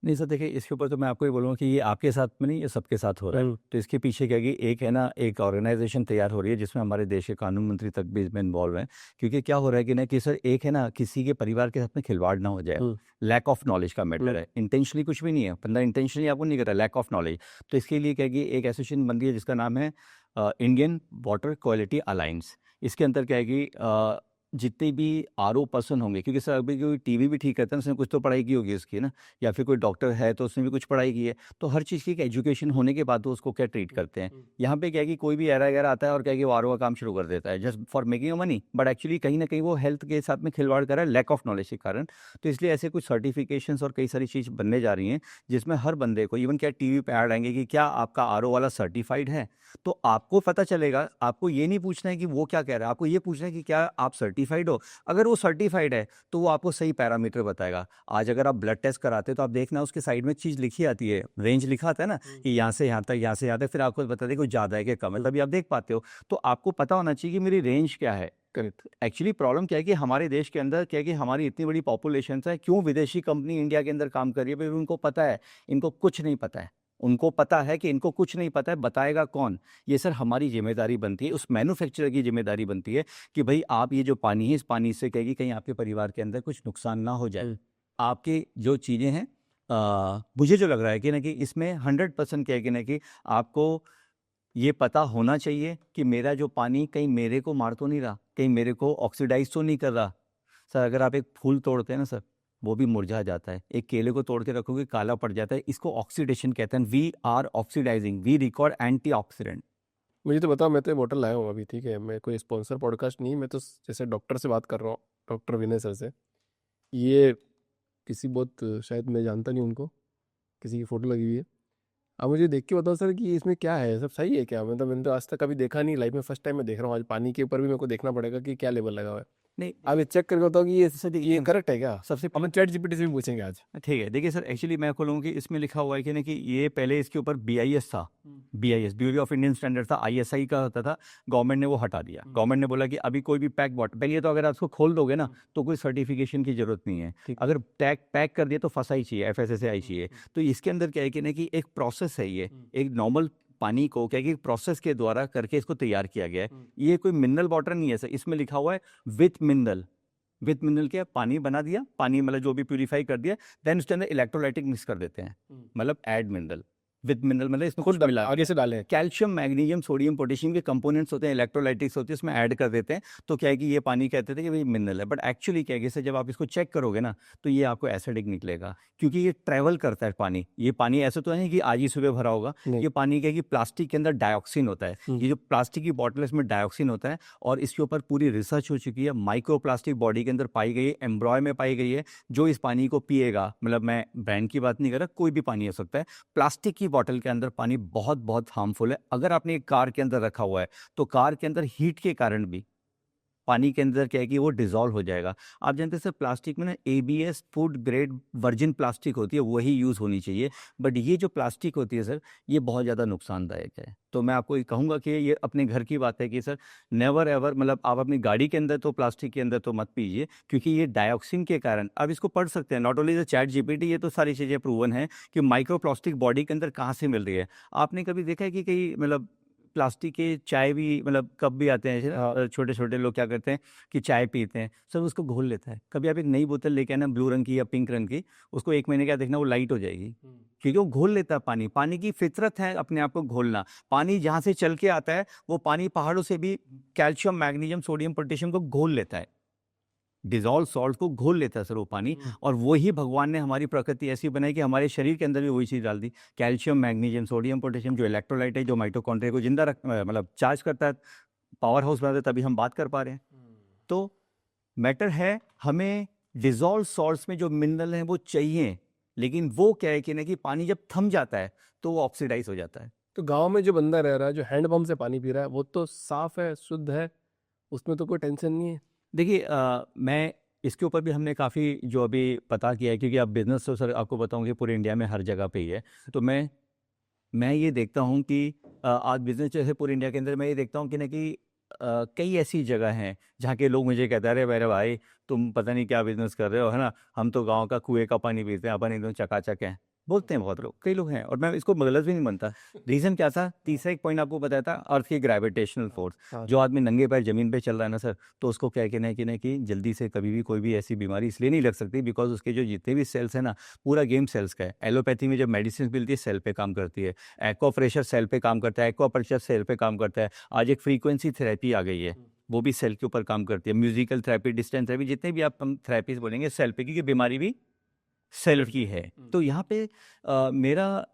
नहीं सर, देखिए इसके ऊपर तो मैं आपको ये बोलूँगा कि ये आपके साथ में नहीं, ये सबके साथ हो रहा है। तो इसके पीछे क्या है कि एक है ना, एक ऑर्गेनाइजेशन तैयार हो रही है जिसमें हमारे देश के कानून मंत्री तक भी इसमें इन्वॉल्व हैं। क्योंकि क्या हो रहा है कि ना कि सर एक है ना, किसी के परिवार के साथ में खिलवाड़ ना हो जाए। लैक ऑफ नॉलेज का मैटर है, इंटेंशनली कुछ भी नहीं है, बंदा इंटेंशनली आपको नहीं कर रहा, लैक ऑफ नॉलेज। तो इसके लिए क्या है कि एक एसोसिएशन बन रही है जिसका नाम है इंडियन वाटर क्वालिटी अलायंस। इसके अंदर क्या है कि जितने भी आरओ पर्सन होंगे, क्योंकि सर अभी कोई टीवी भी ठीक करता है, उसने कुछ तो पढ़ाई की होगी उसकी ना, या फिर कोई डॉक्टर है तो उसने भी कुछ पढ़ाई की है। तो हर चीज़ की एक एजुकेशन होने के बाद तो उसको क्या ट्रीट करते हैं। यहाँ पे क्या है कि कोई भी ऐरा गैरा आता है और क्या है कि वो आरओ का काम शुरू कर देता है just for making money, but actually कहीं ना कहीं वो हेल्थ के साथ में खिलवाड़ कर रहा है, लैक ऑफ नॉलेज के कारण। तो इसलिए ऐसे कुछ सर्टिफिकेशंस और कई सारी चीज़ बनने जा रही हैं, जिसमें हर बंदे को, इवन क्या टीवी पे ऐड आएंगे कि क्या आपका आरओ वाला सर्टिफाइड है, तो आपको पता चलेगा। आपको ये नहीं पूछना है कि वो क्या कह रहा है, आपको ये पूछना है कि क्या आप सर्टिफाइड सर्टिफाइड हो। अगर वो सर्टिफाइड है तो वो आपको सही पैरामीटर बताएगा। आज अगर आप ब्लड टेस्ट कराते हो तो आप देखना उसके साइड में चीज़ लिखी आती है, रेंज लिखा आता है ना कि यहाँ से यहाँ तक, यहाँ से यहाँ तक, फिर आपको बता दे कोई ज़्यादा है कि कम है, तभी आप देख पाते हो। तो आपको पता होना चाहिए कि मेरी रेंज क्या है।
करेक्ट।
एक्चुअली प्रॉब्लम क्या है कि हमारे देश के अंदर क्या है कि हमारी इतनी बड़ी पॉपुलेशन है, क्यों विदेशी कंपनी इंडिया के अंदर काम कर रही है? भाई उनको पता है, इनको कुछ नहीं पता है। उनको पता है कि इनको कुछ नहीं पता है, बताएगा कौन? ये सर हमारी जिम्मेदारी बनती है, उस मैन्युफैक्चरर की जिम्मेदारी बनती है कि भाई आप ये जो पानी है, इस पानी से कहेगी कहीं आपके परिवार के अंदर कुछ नुकसान ना हो जाए। आपकी जो चीज़ें हैं, मुझे जो लग रहा है कि ना कि इसमें 100% क्या है कि ना कि आपको ये पता होना चाहिए कि मेरा जो पानी कहीं मेरे को मार तो नहीं रहा, कहीं मेरे को ऑक्सीडाइज तो नहीं कर रहा। सर अगर आप एक फूल तोड़ते हैं ना सर, वो भी मुरझा जाता है। एक केले को तोड़ के रखोगे काला पड़ जाता है। इसको ऑक्सीडेशन कहते हैं। We are oxidising, we record antioxidant.
मुझे तो बताओ, मैं तो ये बॉटल लाया हूँ अभी, ठीक है, मैं कोई स्पॉन्सर पॉडकास्ट नहीं, मैं तो जैसे डॉक्टर से बात कर रहा हूँ, डॉक्टर विनय सर से। ये किसी बहुत, शायद मैं जानता नहीं उनको, किसी की फ़ोटो लगी हुई है। अब मुझे देख के बताओ सर कि इसमें क्या है, सब सही है क्या? मतलब मैंने तो आज तक कभी देखा नहीं, लाइफ में फर्स्ट टाइम मैं देख रहा हूँ। आज पानी के ऊपर भी मेरे को देखना पड़ेगा कि क्या लेवल लगा हुआ है।
नहीं
आप ये चेक करके बताओ कि ये
सर
ये
देखिए,
करेक्ट है क्या?
सबसे
अब हम चैट जीपीटी से भी पूछेंगे आज।
ठीक है, देखिए सर, एक्चुअली मैं खोलूँ कि इसमें लिखा हुआ है कि ना कि ये पहले इसके ऊपर BIS था, BIS bureau of Indian standard था, ISI का होता था। गवर्नमेंट ने वो हटा दिया। गवर्नमेंट ने बोला कि अभी कोई भी पैक बॉटल, पहले तो अगर आप उसको खोल दोगे ना तो कोई सर्टिफिकेशन की जरूरत नहीं है।
ठीक।
अगर पैक कर दिया तो FSSAI चाहिए, FSSAI चाहिए। तो इसके अंदर क्या है कि ना कि एक प्रोसेस है, ये एक नॉर्मल पानी को क्या है कि प्रोसेस के द्वारा करके इसको तैयार किया गया है। ये कोई मिनरल वाटर नहीं है सर, इसमें लिखा हुआ है विथ मिनरल। विथ मिनरल क्या, पानी बना दिया, पानी मतलब जो भी प्यूरीफाई कर दिया, देन उसके अंदर इलेक्ट्रोलाइटिक मिक्स कर देते हैं, मतलब ऐड मिनरल। विथ मिनरल मतलब इसमें कुछ मिला,
आगे से डालें।
कैल्शियम, मैग्नीशियम, सोडियम, पोटेशियम के कंपोनेंट्स होते हैं, इलेक्ट्रोलाइटिक्स होती है, उसमें ऐड कर देते हैं। तो क्या है कि ये पानी कहते थे कि भाई मिनरल है, बट एक्चुअली क्या है कि सर जब आप इसको चेक करोगे ना तो ये आपको एसिडिक निकलेगा, क्योंकि ये ट्रैवल करता है पानी। ये पानी ऐसा तो है कि आज ही सुबह भरा होगा।
नहीं।
ये पानी क्या है कि प्लास्टिक के अंदर डाइऑक्सिन होता है। ये जो प्लास्टिक की बॉटल है इसमें डाइऑक्सिन होता है, और इसके ऊपर पूरी रिसर्च हो चुकी है। माइक्रोप्लास्टिक बॉडी के अंदर पाई गई है, एम्ब्रॉय में पाई गई है। जो इस पानी को पिएगा, मतलब मैं ब्रांड की बात नहीं कर रहा, कोई भी पानी हो सकता है, प्लास्टिक की बॉटल के अंदर पानी बहुत बहुत हार्मफुल है। अगर आपने एक कार के अंदर रखा हुआ है तो कार के अंदर हीट के कारण भी पानी के अंदर क्या है कि वो डिजॉल्व हो जाएगा। आप जानते हैं सर, प्लास्टिक में ना ABS food grade virgin plastic होती है, वही यूज़ होनी चाहिए। बट ये जो प्लास्टिक होती है सर, ये बहुत ज़्यादा नुकसानदायक है। तो मैं आपको ये कहूँगा कि ये अपने घर की बात है कि सर नेवर एवर, मतलब आप अपनी गाड़ी के अंदर तो प्लास्टिक के अंदर तो मत पीजिए, क्योंकि ये डाइऑक्सिन के कारण, आप इसको पढ़ सकते हैं, not only the chat GPT, ये तो सारी चीज़ें प्रूवन है कि माइक्रोप्लास्टिक बॉडी के अंदर कहाँ से मिल रही है। आपने कभी देखा है कि कहीं मतलब प्लास्टिक के चाय भी, मतलब कप भी आते हैं ऐसे ना, छोटे छोटे लोग क्या करते हैं कि चाय पीते हैं, सब उसको घोल लेता है। कभी आप एक नई बोतल लेके आना, ब्लू रंग की या पिंक रंग की, उसको 1 महीने क्या देखना वो लाइट हो जाएगी, क्योंकि वो घोल लेता है पानी। पानी की फितरत है अपने आप को घोलना। पानी जहाँ से चल के आता है वो पानी पहाड़ों से भी कैल्शियम, मैग्नीशियम, सोडियम, पोटेशियम को घोल लेता है, डिजॉल्व सॉल्ट को घोल लेता है सर वो पानी। और वही भगवान ने, हमारी प्रकृति ऐसी बनाई कि हमारे शरीर के अंदर भी वही चीज़ डाल दी, कैल्शियम, मैग्नीशियम, सोडियम, पोटेशियम, जो इलेक्ट्रोलाइट है, जो माइटोकॉन्ड्रिया को जिंदा रख, मतलब चार्ज करता है, पावर हाउस बनाता है, तभी हम बात कर पा रहे हैं। तो मैटर है, हमें डिजॉल्व सॉल्ट्स में जो मिनरल हैं वो चाहिए, लेकिन वो क्या है कि ना कि पानी जब थम जाता है तो वो ऑक्सीडाइज हो जाता है।
तो गांव में जो बंदा रह रहा है, जो हैंडपंप से पानी पी रहा है, वो तो साफ है, शुद्ध है, उसमें तो कोई टेंशन नहीं है।
देखिए, मैं इसके ऊपर भी हमने काफ़ी जो अभी पता किया है, क्योंकि अब बिजनेस तो सर आपको बताऊं कि पूरे इंडिया में हर जगह पे ही है। तो मैं ये देखता हूँ कि आज बिजनेस जैसे पूरे इंडिया के अंदर, मैं ये देखता हूँ कि ना कि कई ऐसी जगह हैं जहाँ के लोग मुझे कहते हैं, अरे मेरे भाई तुम पता नहीं क्या बिजनेस कर रहे हो, है ना, हम तो गांव का कुएं का पानी पीते हैं, अपन एकदम चकाचक हैं, बोलते हैं बहुत लोग, कई लोग हैं, और मैं इसको गलत भी नहीं मानता। रीज़न क्या था, तीसरा एक पॉइंट आपको बताया था, अर्थ की ग्रेविटेशनल फोर्स।
हाँ।
जो आदमी नंगे पैर जमीन पे चल रहा है ना सर, तो उसको क्या कहना है कि जल्दी से कभी भी कोई भी ऐसी बीमारी इसलिए नहीं लग सकती, बिकॉज उसके जो जितने भी सेल्स हैं ना, पूरा गेम सेल्स का है। एलोपैथी में जब मेडिसिन मिलती है सेल पे काम करती है, एक्वा प्रेशर सेल पे काम करता है, एक्वा प्रेशर सेल पे काम करता है। आज एक फ्रीक्वेंसी थेरेपी आ गई है, वो भी सेल के ऊपर काम करती है। म्यूजिकल थेरेपी, डिस्टेंस थेरेपी, जितने भी आप हम थेरेपीज बोलेंगे सेल पे, क्योंकि बीमारी भी सेल की है। तो यहाँ पे मेरा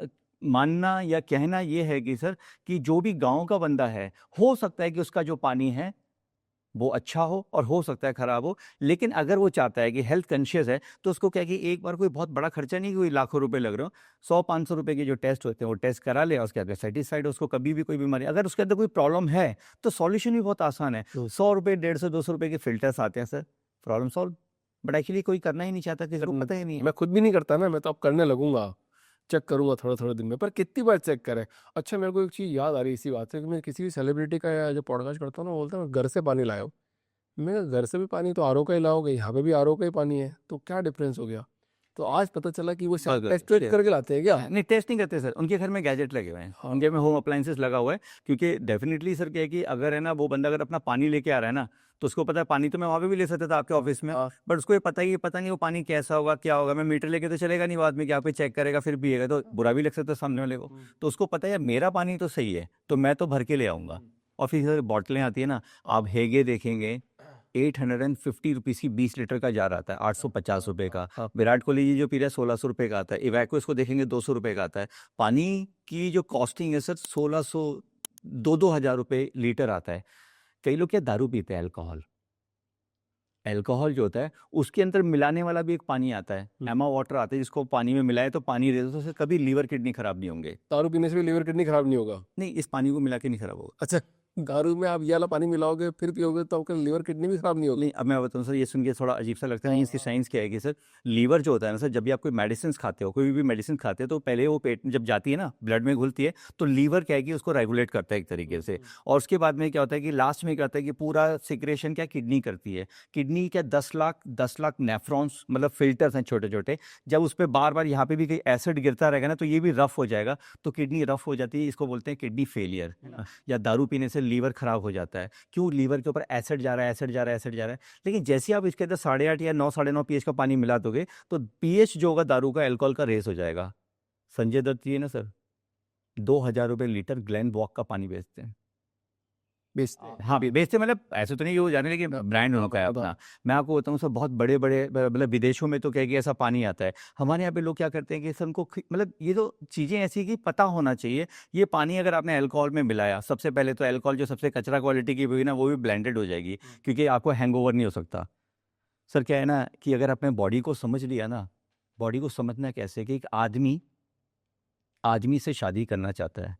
मानना या कहना ये है कि सर, कि जो भी गांव का बंदा है, हो सकता है कि उसका जो पानी है वो अच्छा हो सकता है ख़राब हो, लेकिन अगर वो चाहता है कि हेल्थ कॉन्शियस है, तो उसको क्या है कि एक बार कोई बहुत बड़ा खर्चा नहीं, कोई लाखों रुपए लग रहे हो, 100-500 रुपए के जो टेस्ट होते हैं वो टेस्ट करा ले, और उसके बाद सेटिस्फाइड हो, उसको कभी भी कोई बीमारी, अगर उसके अंदर कोई प्रॉब्लम है तो सॉल्यूशन भी बहुत आसान है। 100 रुपए, 150-200 रुपए के फिल्टर्स आते हैं sir, problem solve. But actually कोई करना ही नहीं चाहता, किसी को पता ही नहीं है।
मैं खुद भी नहीं करता ना, मैं तो अब करने लगूंगा, चेक करूंगा थोड़ा थोड़ा दिन में, पर कितनी बार चेक करें। अच्छा, मेरे को एक चीज़ याद आ रही है इसी बात से कि मैं किसी भी सेलिब्रिटी का या जो पॉडकास्ट करता हूँ ना, वो बोलता है मैं घर से पानी लाया हूँ। मैं कहा, घर से भी पानी तो आरओ का ही लाओगे, यहाँ पे भी आरओ का ही पानी है, तो क्या डिफरेंस हो गया? तो आज पता चला कि वो शायद टेस्ट वेस्ट करके लाते हैं क्या?
नहीं, टेस्ट नहीं करते सर, उनके घर में गैजेट लगे हुए हैं,
हाँ।
उनके में होम अप्लाइंसेस लगा हुआ है। क्योंकि डेफिनेटली सर क्या है कि अगर है ना वो बंदा अगर अपना पानी लेके आ रहा है ना, तो उसको पता है पानी तो मैं वहाँ पे भी ले सकता था आपके ऑफिस में,
हाँ।
बट उसको ये पता ही पता नहीं वो पानी कैसा होगा, क्या होगा। मैं मीटर लेके तो चलेगा नहीं बाद में कि आप पे चेक करेगा फिर पिएगा, तो बुरा भी लग सकता है सामने वाले को। तो उसको पता है यार मेरा पानी तो सही है, तो मैं तो भर के ले आऊंगा। और फिर सर बॉटलें आती है ना, आप हेगे देखेंगे 850 रुपीज़ की 20 लीटर का जार आता है, 850 रुपए का।
हाँ।
विराट कोहली जी जो पी रहा है 1600 रुपए का आता है, इवैको इसको देखेंगे 200 रुपए का आता है। पानी की जो कॉस्टिंग है सर 1600, 2-2 हज़ार रुपए लीटर आता है। कई लोग क्या दारू पीते हैं, अल्कोहल, अल्कोहल जो होता है उसके अंदर मिलाने वाला भी एक पानी आता है, एमा वाटर आता है, जिसको पानी में मिलाए तो पानी दे दो, तो उससे कभी लीवर किडनी खराब नहीं होंगे।
दारू पीने से भी लीवर किडनी खराब नहीं होगा?
नहीं, इस पानी को मिला के नहीं खराब होगा।
अच्छा, दारू में आप ये वाला पानी मिलाओगे फिर पियोगे तो आपका लीवर किडनी भी खराब नहीं होगी?
नहीं, अब मैं बताऊँ सर, ये सुन के थोड़ा अजीब सा लगता है, इसकी साइंस क्या है कि सर लीवर जो होता है ना सर, जब भी आप कोई मेडिसिन खाते हो, कोई भी मेडिसिन खाते हो, तो पहले वो पेट में जब जाती है ना, ब्लड में घुलती है, तो लीवर क्या है कि उसको रेगुलेट करता है एक तरीके से। और उसके बाद में क्या होता है कि लास्ट में क्या होता है कि पूरा सिक्रेशन क्या किडनी करती है। किडनी क्या 10 लाख नेफ्रॉन्स, मतलब फिल्टर्स हैं छोटे छोटे, जब उस पर बार बार यहाँ पे भी कहीं एसिड गिरता रहेगा ना, तो ये भी रफ हो जाएगा, तो किडनी रफ हो जाती है, इसको बोलते हैं किडनी फेलियर। या दारू पीने से लीवर खराब हो जाता है, क्यों? लीवर के ऊपर एसिड जा रहा है, एसिड जा रहा है, एसिड जा रहा है। लेकिन जैसे आप इसके अंदर 8.5 या 9, 9.5 पीएच का पानी मिला दोगे, तो पीएच जो होगा दारू का, अल्कोहल का, रेस हो जाएगा। संजय दत्त जी है ना सर, 2,000 रुपये लीटर ग्लैन वॉक का पानी बेचते हैं।
बेचते हैं?
हाँ, बेचते मतलब ऐसे तो नहीं कि वो जाने, लेकिन ब्रांड उनका है अपना। मैं आपको बताऊँ सर, बहुत बड़े बड़े मतलब विदेशों में तो क्या है कि ऐसा पानी आता है। हमारे यहाँ पे लोग क्या करते हैं कि सर उनको मतलब ये तो चीज़ें ऐसी कि पता होना चाहिए। ये पानी अगर आपने अल्कोहल में मिलाया, सबसे पहले तो अल्कोहल जो सबसे कचरा क्वालिटी की हुई ना, वो भी ब्लेंडेड हो जाएगी, क्योंकि आपको हैंगओवर नहीं हो सकता। सर क्या है ना कि अगर आपने बॉडी को समझ लिया ना, बॉडी को समझना कैसे कि एक आदमी आदमी से शादी करना चाहता है,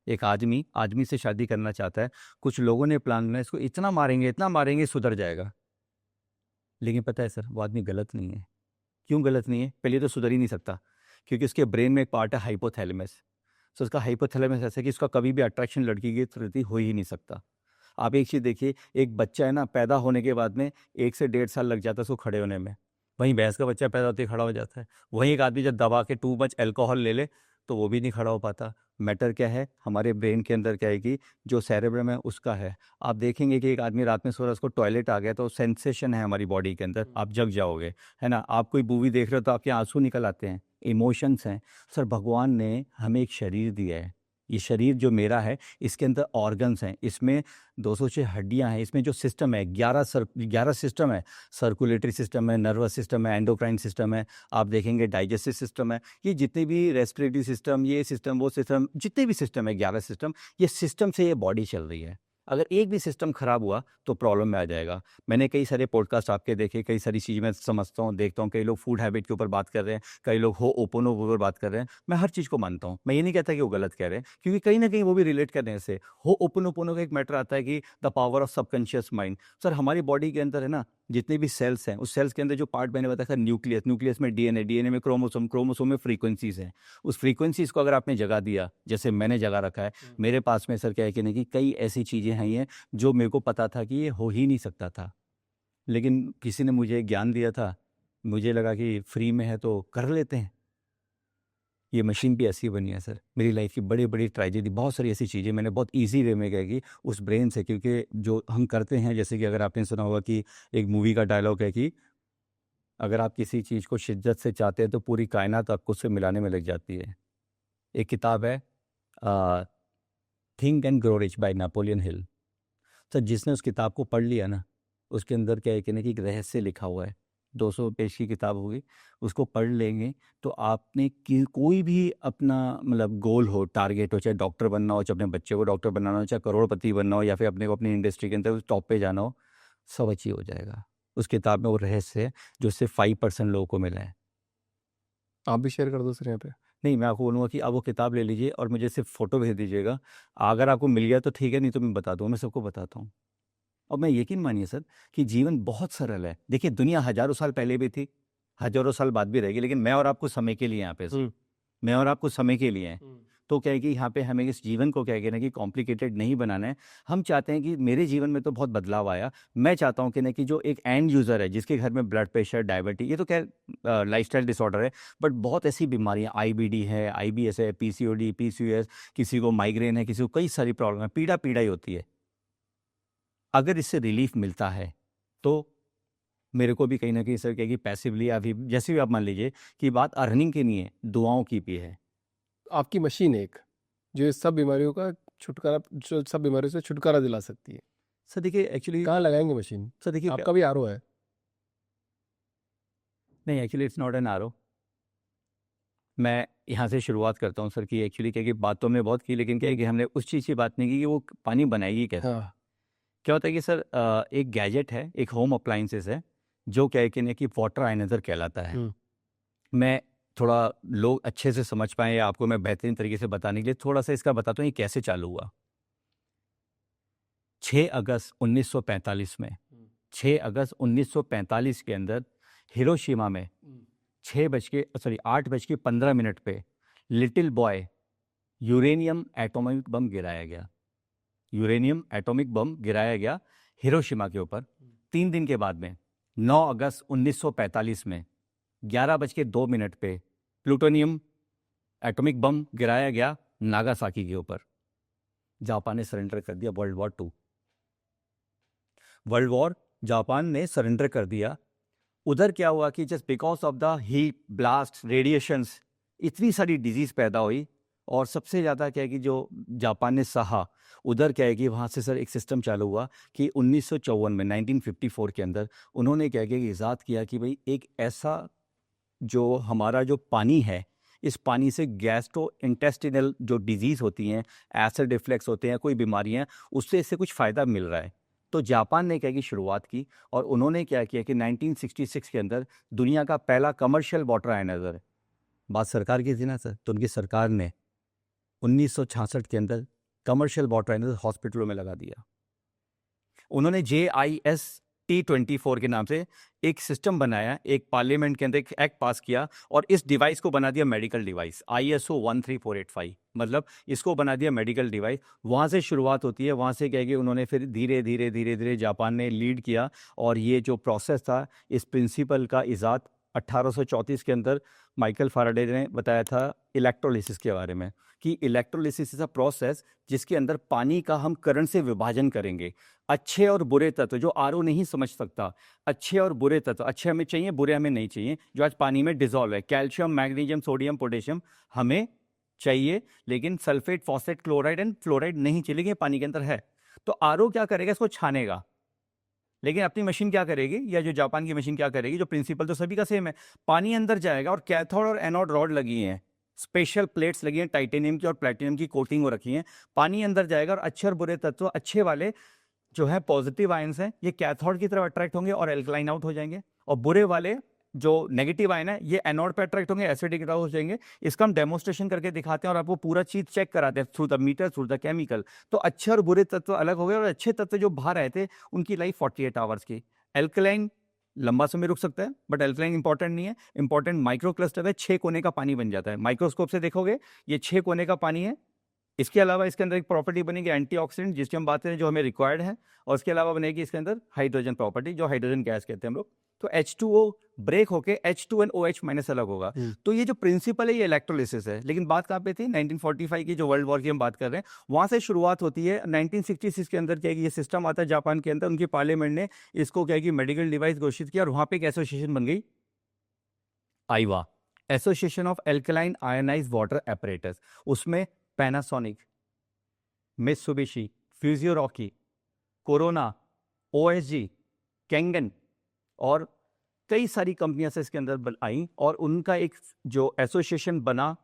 एक आदमी आदमी से शादी करना चाहता है। कुछ लोगों ने प्लान बनाया, इसको इतना मारेंगे सुधर जाएगा। लेकिन पता है सर, वो आदमी गलत नहीं है। क्यों गलत नहीं है? पहले तो सुधर ही नहीं सकता, क्योंकि उसके ब्रेन में एक पार्ट है हाइपोथैलेमस। सो उसका हाइपोथैलेमस ऐसा है कि उसका कभी भी अट्रैक्शन लड़की के प्रति हो ही नहीं सकता। आप एक चीज़ देखिए, एक बच्चा है ना, पैदा होने के बाद में 1 से 1.5 साल लग जाता है उसको खड़े होने में। वहीं भैंस का बच्चा पैदा होते ही खड़ा हो जाता है। वहीं एक आदमी जब दबा के टू मच अल्कोहल ले ले, तो वो भी नहीं खड़ा हो पाता। मैटर क्या है? हमारे ब्रेन के अंदर क्या है कि जो सेरेब्रम है उसका है। आप देखेंगे कि एक आदमी रात में सो रहा है, उसको टॉयलेट आ गया, तो सेंसेशन है हमारी बॉडी के अंदर, आप जग जाओगे, है ना? आप कोई मूवी देख रहे हो तो आपके आंसू निकल आते हैं, इमोशंस हैं। सर भगवान ने हमें एक शरीर दिया है, ये शरीर जो मेरा है, इसके अंदर ऑर्गन्स हैं, इसमें 206 हड्डियां हैं, इसमें जो सिस्टम है 11 सिस्टम है। सर्कुलेटरी सिस्टम है, नर्वस सिस्टम है, एंडोक्राइन सिस्टम है, आप देखेंगे डाइजेस्टिव सिस्टम है, ये जितने भी रेस्पिरेटरी सिस्टम, ये सिस्टम, वो सिस्टम, जितने भी सिस्टम है 11 सिस्टम, ये सिस्टम से ये बॉडी चल रही है। अगर एक भी सिस्टम खराब हुआ तो प्रॉब्लम में आ जाएगा। मैंने कई सारे पॉडकास्ट आपके देखे, कई सारी चीज़ें मैं समझता हूँ, देखता हूँ। कई लोग फूड हैबिट के ऊपर बात कर रहे हैं, कई लोग हो ओपन के ऊपर बात कर रहे हैं। मैं हर चीज़ को मानता हूँ, मैं ये नहीं कहता कि वो गलत कह रहे हैं, क्योंकि कहीं ना कहीं वो भी रिलेट करने से। हो ओपन का एक मैटर आता है कि the power of subconscious mind. Sir हमारी बॉडी के अंदर है ना, जितने भी सेल्स हैं, उस सेल्स के अंदर जो पार्ट मैंने बताया था, न्यूक्लियस, न्यूक्लियस में डीएनए, डीएनए में क्रोमोसोम, क्रोमोसोम में फ्रीक्वेंसीज हैं। उस फ्रीक्वेंसीज को अगर आपने जगा दिया, जैसे मैंने जगा रखा है, मेरे पास में सर क्या है कि नहीं कि कई ऐसी चीज़ें हैं जो मेरे को पता था कि ये हो ही नहीं सकता था, लेकिन किसी ने मुझे ज्ञान दिया था। मुझे लगा कि फ्री में है तो कर लेते हैं। ये मशीन भी ऐसी बनी है सर। मेरी लाइफ की बड़ी बड़ी ट्रेजेडी, बहुत सारी ऐसी चीज़ें मैंने बहुत इजी वे में कह कि उस ब्रेन से, क्योंकि जो हम करते हैं, जैसे कि अगर आपने सुना होगा कि एक मूवी का डायलॉग है कि अगर आप किसी चीज़ को शिद्दत से चाहते हैं तो पूरी कायनात आपको उससे मिलाने में लग जाती है। एक किताब है think and grow rich by Napoleon Hill. तो जिसने उस किताब को पढ़ लिया ना, उसके अंदर क्या है कि ना कि एक रहस्य लिखा हुआ है। 200 पेज की किताब होगी, उसको पढ़ लेंगे तो आपने कोई भी अपना मतलब गोल हो, टारगेट हो, चाहे डॉक्टर बनना हो, चाहे अपने बच्चे को डॉक्टर बनाना हो, चाहे करोड़पति बनना हो, या फिर अपने को अपनी इंडस्ट्री के अंदर टॉप पे जाना हो, सब अचीव हो जाएगा। उस किताब में वो रहस्य है जो सिर्फ 5% लोगों को मिला है।
आप भी शेयर कर दो सर यहाँ पे।
नहीं, मैं आपको बोलूँगा कि आप वो किताब ले लीजिए और मुझे सिर्फ फ़ोटो भेज दीजिएगा। अगर आपको मिल गया तो ठीक है, नहीं तो मैं बता दूँ, मैं सबको बताता हूँ। और मैं यकीन मानिए सर कि जीवन बहुत सरल है। देखिए, दुनिया हज़ारों साल पहले भी थी, हज़ारों साल बाद भी रहेगी, लेकिन मैं और आपको समय के लिए यहाँ पे सर। मैं और आपको समय के लिए हैं। तो क्या है कि यहाँ पे हमें इस जीवन को क्या है ना कि कॉम्प्लिकेटेड नहीं बनाना है। हम चाहते हैं कि मेरे जीवन में तो बहुत बदलाव आया। मैं चाहता हूँ कि ना कि जो एक एंड यूज़र है जिसके घर में ब्लड प्रेशर, डायबिटीज, ये तो क्या लाइफस्टाइल डिसऑर्डर है, बट बहुत ऐसी बीमारियाँ, आईबीडी है, आईबीएस है, पीसीओडी, पीसीओएस, किसी को माइग्रेन है, किसी को कई सारी प्रॉब्लम है, पीड़ा ही होती है। अगर इससे रिलीफ मिलता है तो मेरे को भी कहीं ना कहीं सर क्या कि पैसिवली अभी जैसे भी आप मान लीजिए कि बात अर्निंग की नहीं है, दुआओं की भी है।
आपकी मशीन एक जो इस सब बीमारियों का छुटकारा, जो सब बीमारियों से छुटकारा दिला सकती है।
सर देखिए एक्चुअली,
कहाँ लगाएंगे मशीन?
सर देखिए
आपका भी आरओ है?
नहीं, actually it's not an RO. मैं यहाँ से शुरुआत करता हूँ सर कि एक्चुअली क्या कि बात तो हमने बहुत की, लेकिन क्या है कि हमने उस चीज़ की बात नहीं की कि वो पानी बनाएगी कैसे।
हाँ।
क्या होता है कि सर एक गैजेट है, एक होम अप्लाइंसेस है जो क्या है कि नहीं कि वाटर आयनाइजर कहलाता है। मैं थोड़ा लोग अच्छे से समझ पाएँ या आपको मैं बेहतरीन तरीके से बताने के लिए थोड़ा सा इसका बताता हूँ ये कैसे चालू हुआ। 6 अगस्त 1945 में, 6 अगस्त 1945 के अंदर हिरोशिमा में 8:15 पे little boy uranium atomic bomb गिराया गया। यूरेनियम एटॉमिक बम गिराया गया हिरोशिमा के ऊपर। 3 दिन के बाद में 9 अगस्त 1945 में 11:02 पे प्लूटोनियम एटॉमिक बम गिराया गया नागासाकी के ऊपर। जापान ने सरेंडर कर दिया। वर्ल्ड वॉर जापान ने सरेंडर कर दिया। उधर क्या हुआ कि just because of the heat, blast, radiations, इतनी सारी डिजीज पैदा हुई। और सबसे ज़्यादा क्या है कि जो जापान ने सहा, उधर क्या है कि वहाँ से सर एक सिस्टम चालू हुआ कि 1954 में 1954 के अंदर उन्होंने क्या किया कि ईजाद किया कि भाई एक ऐसा जो हमारा जो पानी है, इस पानी से गैस्ट्रो इंटेस्टिनल जो डिजीज़ होती हैं, एसिड रिफ्लेक्स होते हैं, कोई बीमारियाँ, उससे इससे कुछ फ़ायदा मिल रहा है। तो जापान ने क्या की शुरुआत की और उन्होंने क्या किया कि 1966 के अंदर दुनिया का पहला कमर्शियल वाटर आयनाइजर, बात सरकार की थी ना सर, तो उनकी सरकार ने 1966 के अंदर कमर्शियल वाटर आयनाइजर हॉस्पिटलों में लगा दिया। उन्होंने JIST24 के नाम से एक सिस्टम बनाया, एक पार्लियामेंट के अंदर एक एक्ट पास किया और इस डिवाइस को बना दिया मेडिकल डिवाइस, ISO 13485, मतलब इसको बना दिया मेडिकल डिवाइस। वहाँ से शुरुआत होती है। वहाँ से क्या है कि उन्होंने फिर धीरे धीरे जापान ने लीड किया और ये जो प्रोसेस था, इस प्रिंसिपल का इजाद 1834 के अंदर माइकल फाराडे ने बताया था इलेक्ट्रोलिसिस के बारे में कि इलेक्ट्रोलिसिस इज अ प्रोसेस जिसके अंदर पानी का हम करंट से विभाजन करेंगे। अच्छे और बुरे तत्व जो आरओ नहीं समझ सकता, अच्छे और बुरे तत्व, अच्छे हमें चाहिए, बुरे हमें नहीं चाहिए, जो आज पानी में डिजॉल्व है, कैल्शियम, मैग्नीशियम, सोडियम, पोटेशियम हमें चाहिए, लेकिन sulphate, phosphate, chloride and fluoride नहीं चाहिए, लेकिन पानी के अंदर है। तो आरओ क्या करेगा, इसको छानेगा। लेकिन अपनी मशीन क्या करेगी, या जो जापान की मशीन क्या करेगी, जो प्रिंसिपल तो सभी का सेम है, पानी अंदर जाएगा और कैथोड और एनोड रॉड लगी हैं, स्पेशल प्लेट्स लगी हैं, टाइटेनियम की और प्लैटिनम की कोटिंग हो रखी है। पानी अंदर जाएगा और अच्छे और बुरे तत्व, अच्छे वाले जो है पॉजिटिव आयंस हैं, ये कैथोड की तरफ अट्रैक्ट होंगे और एल्कलाइन आउट हो जाएंगे, और बुरे वाले जो नेगेटिव आयन है ये एनोड पे अट्रैक्ट होंगे, एसिडिक आउट हो जाएंगे। इसका हम डेमोस्ट्रेशन करके दिखाते हैं और आपको पूरा चीज चेक कराते हैं through the meter, through the chemical. तो अच्छे और बुरे तत्व अलग हो गए और अच्छे तत्व जो बाहर आए थे उनकी लाइफ 48 आवर्स की। एल्कलाइन लंबा समय रुक सकता है, बट एल्कलाइन इंपॉर्टेंट नहीं है। इंपॉर्टेंट माइक्रो क्लस्टर है, 6 कोने का पानी बन जाता है। माइक्रोस्कोप से देखोगे ये 6 कोने का पानी है। इसके अलावा इसके अंदर एक प्रॉपर्टी बनेगी एंटीऑक्सीडेंट, जिसकी हम बात करें जो हमें रिक्वायर्ड है, और इसके अलावा बनेगी इसके अंदर हाइड्रोजन प्रॉपर्टी, जो हाइड्रोजन गैस कहते हैं हम लोग। तो H2O ब्रेक होके H2NOH माइनस अलग होगा। तो ये जो प्रिंसिपल है ये इलेक्ट्रोलिसिस है। लेकिन बात कहाँ पे थी, 1945 की जो वर्ल्ड वॉर की हम बात कर रहे हैं, वहां से शुरुआत होती है। 1966 के अंदर क्या है कि ये सिस्टम आता है जापान के अंदर, उनकी पार्लियामेंट ने इसको क्या है कि मेडिकल डिवाइस घोषित किया और वहां पे एक एसोसिएशन बन गई, आईवा, association of alkaline ionize water apparatus. उसमें Panasonic, Mitsubishi, Fujiiryoki, Corona, OSG, Kangen और कई सारी कंपनियां से इसके अंदर आई और उनका एक जो एसोसिएशन बना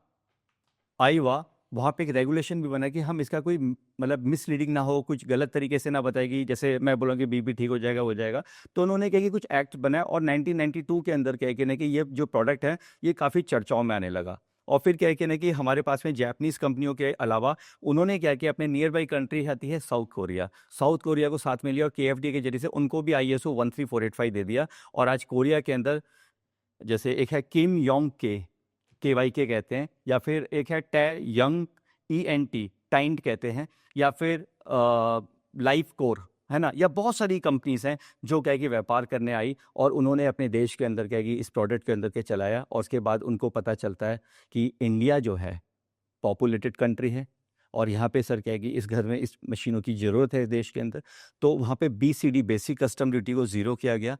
आईवा, वहाँ पे एक रेगुलेशन भी बना कि हम इसका कोई मतलब मिसलीडिंग ना हो, कुछ गलत तरीके से ना बताएगी, जैसे मैं बोलूँ कि बीपी ठीक हो जाएगा हो जाएगा। तो उन्होंने कहा कि कुछ एक्ट बनाया और 1992 के अंदर क्या कहना कि ये जो प्रोडक्ट है ये काफ़ी चर्चाओं में आने लगा। और फिर क्या कहना कि हमारे पास में जापानीज़ कंपनियों के अलावा उन्होंने क्या किया, अपने नियर बाई कंट्री आती है साउथ कोरिया, साउथ कोरिया को साथ में लिया और KFDA के जरिए से उनको भी ISO 13485 दे दिया। और आज कोरिया के अंदर जैसे एक है किम योंग KYK कहते हैं, या फिर एक है टे यंग ENT टाइंट कहते हैं, या फिर लाइफ कोर है ना, या बहुत सारी कंपनीज हैं जो क्या है कि व्यापार करने आई और उन्होंने अपने देश के अंदर क्या है कि इस प्रोडक्ट के अंदर के चलाया। और उसके बाद उनको पता चलता है कि इंडिया जो है पॉपुलेटेड कंट्री है और यहाँ पे सर क्या है कि इस घर में इस मशीनों की ज़रूरत है इस देश के अंदर, तो वहाँ पे BCD बेसिक कस्टम ड्यूटी को ज़ीरो किया गया।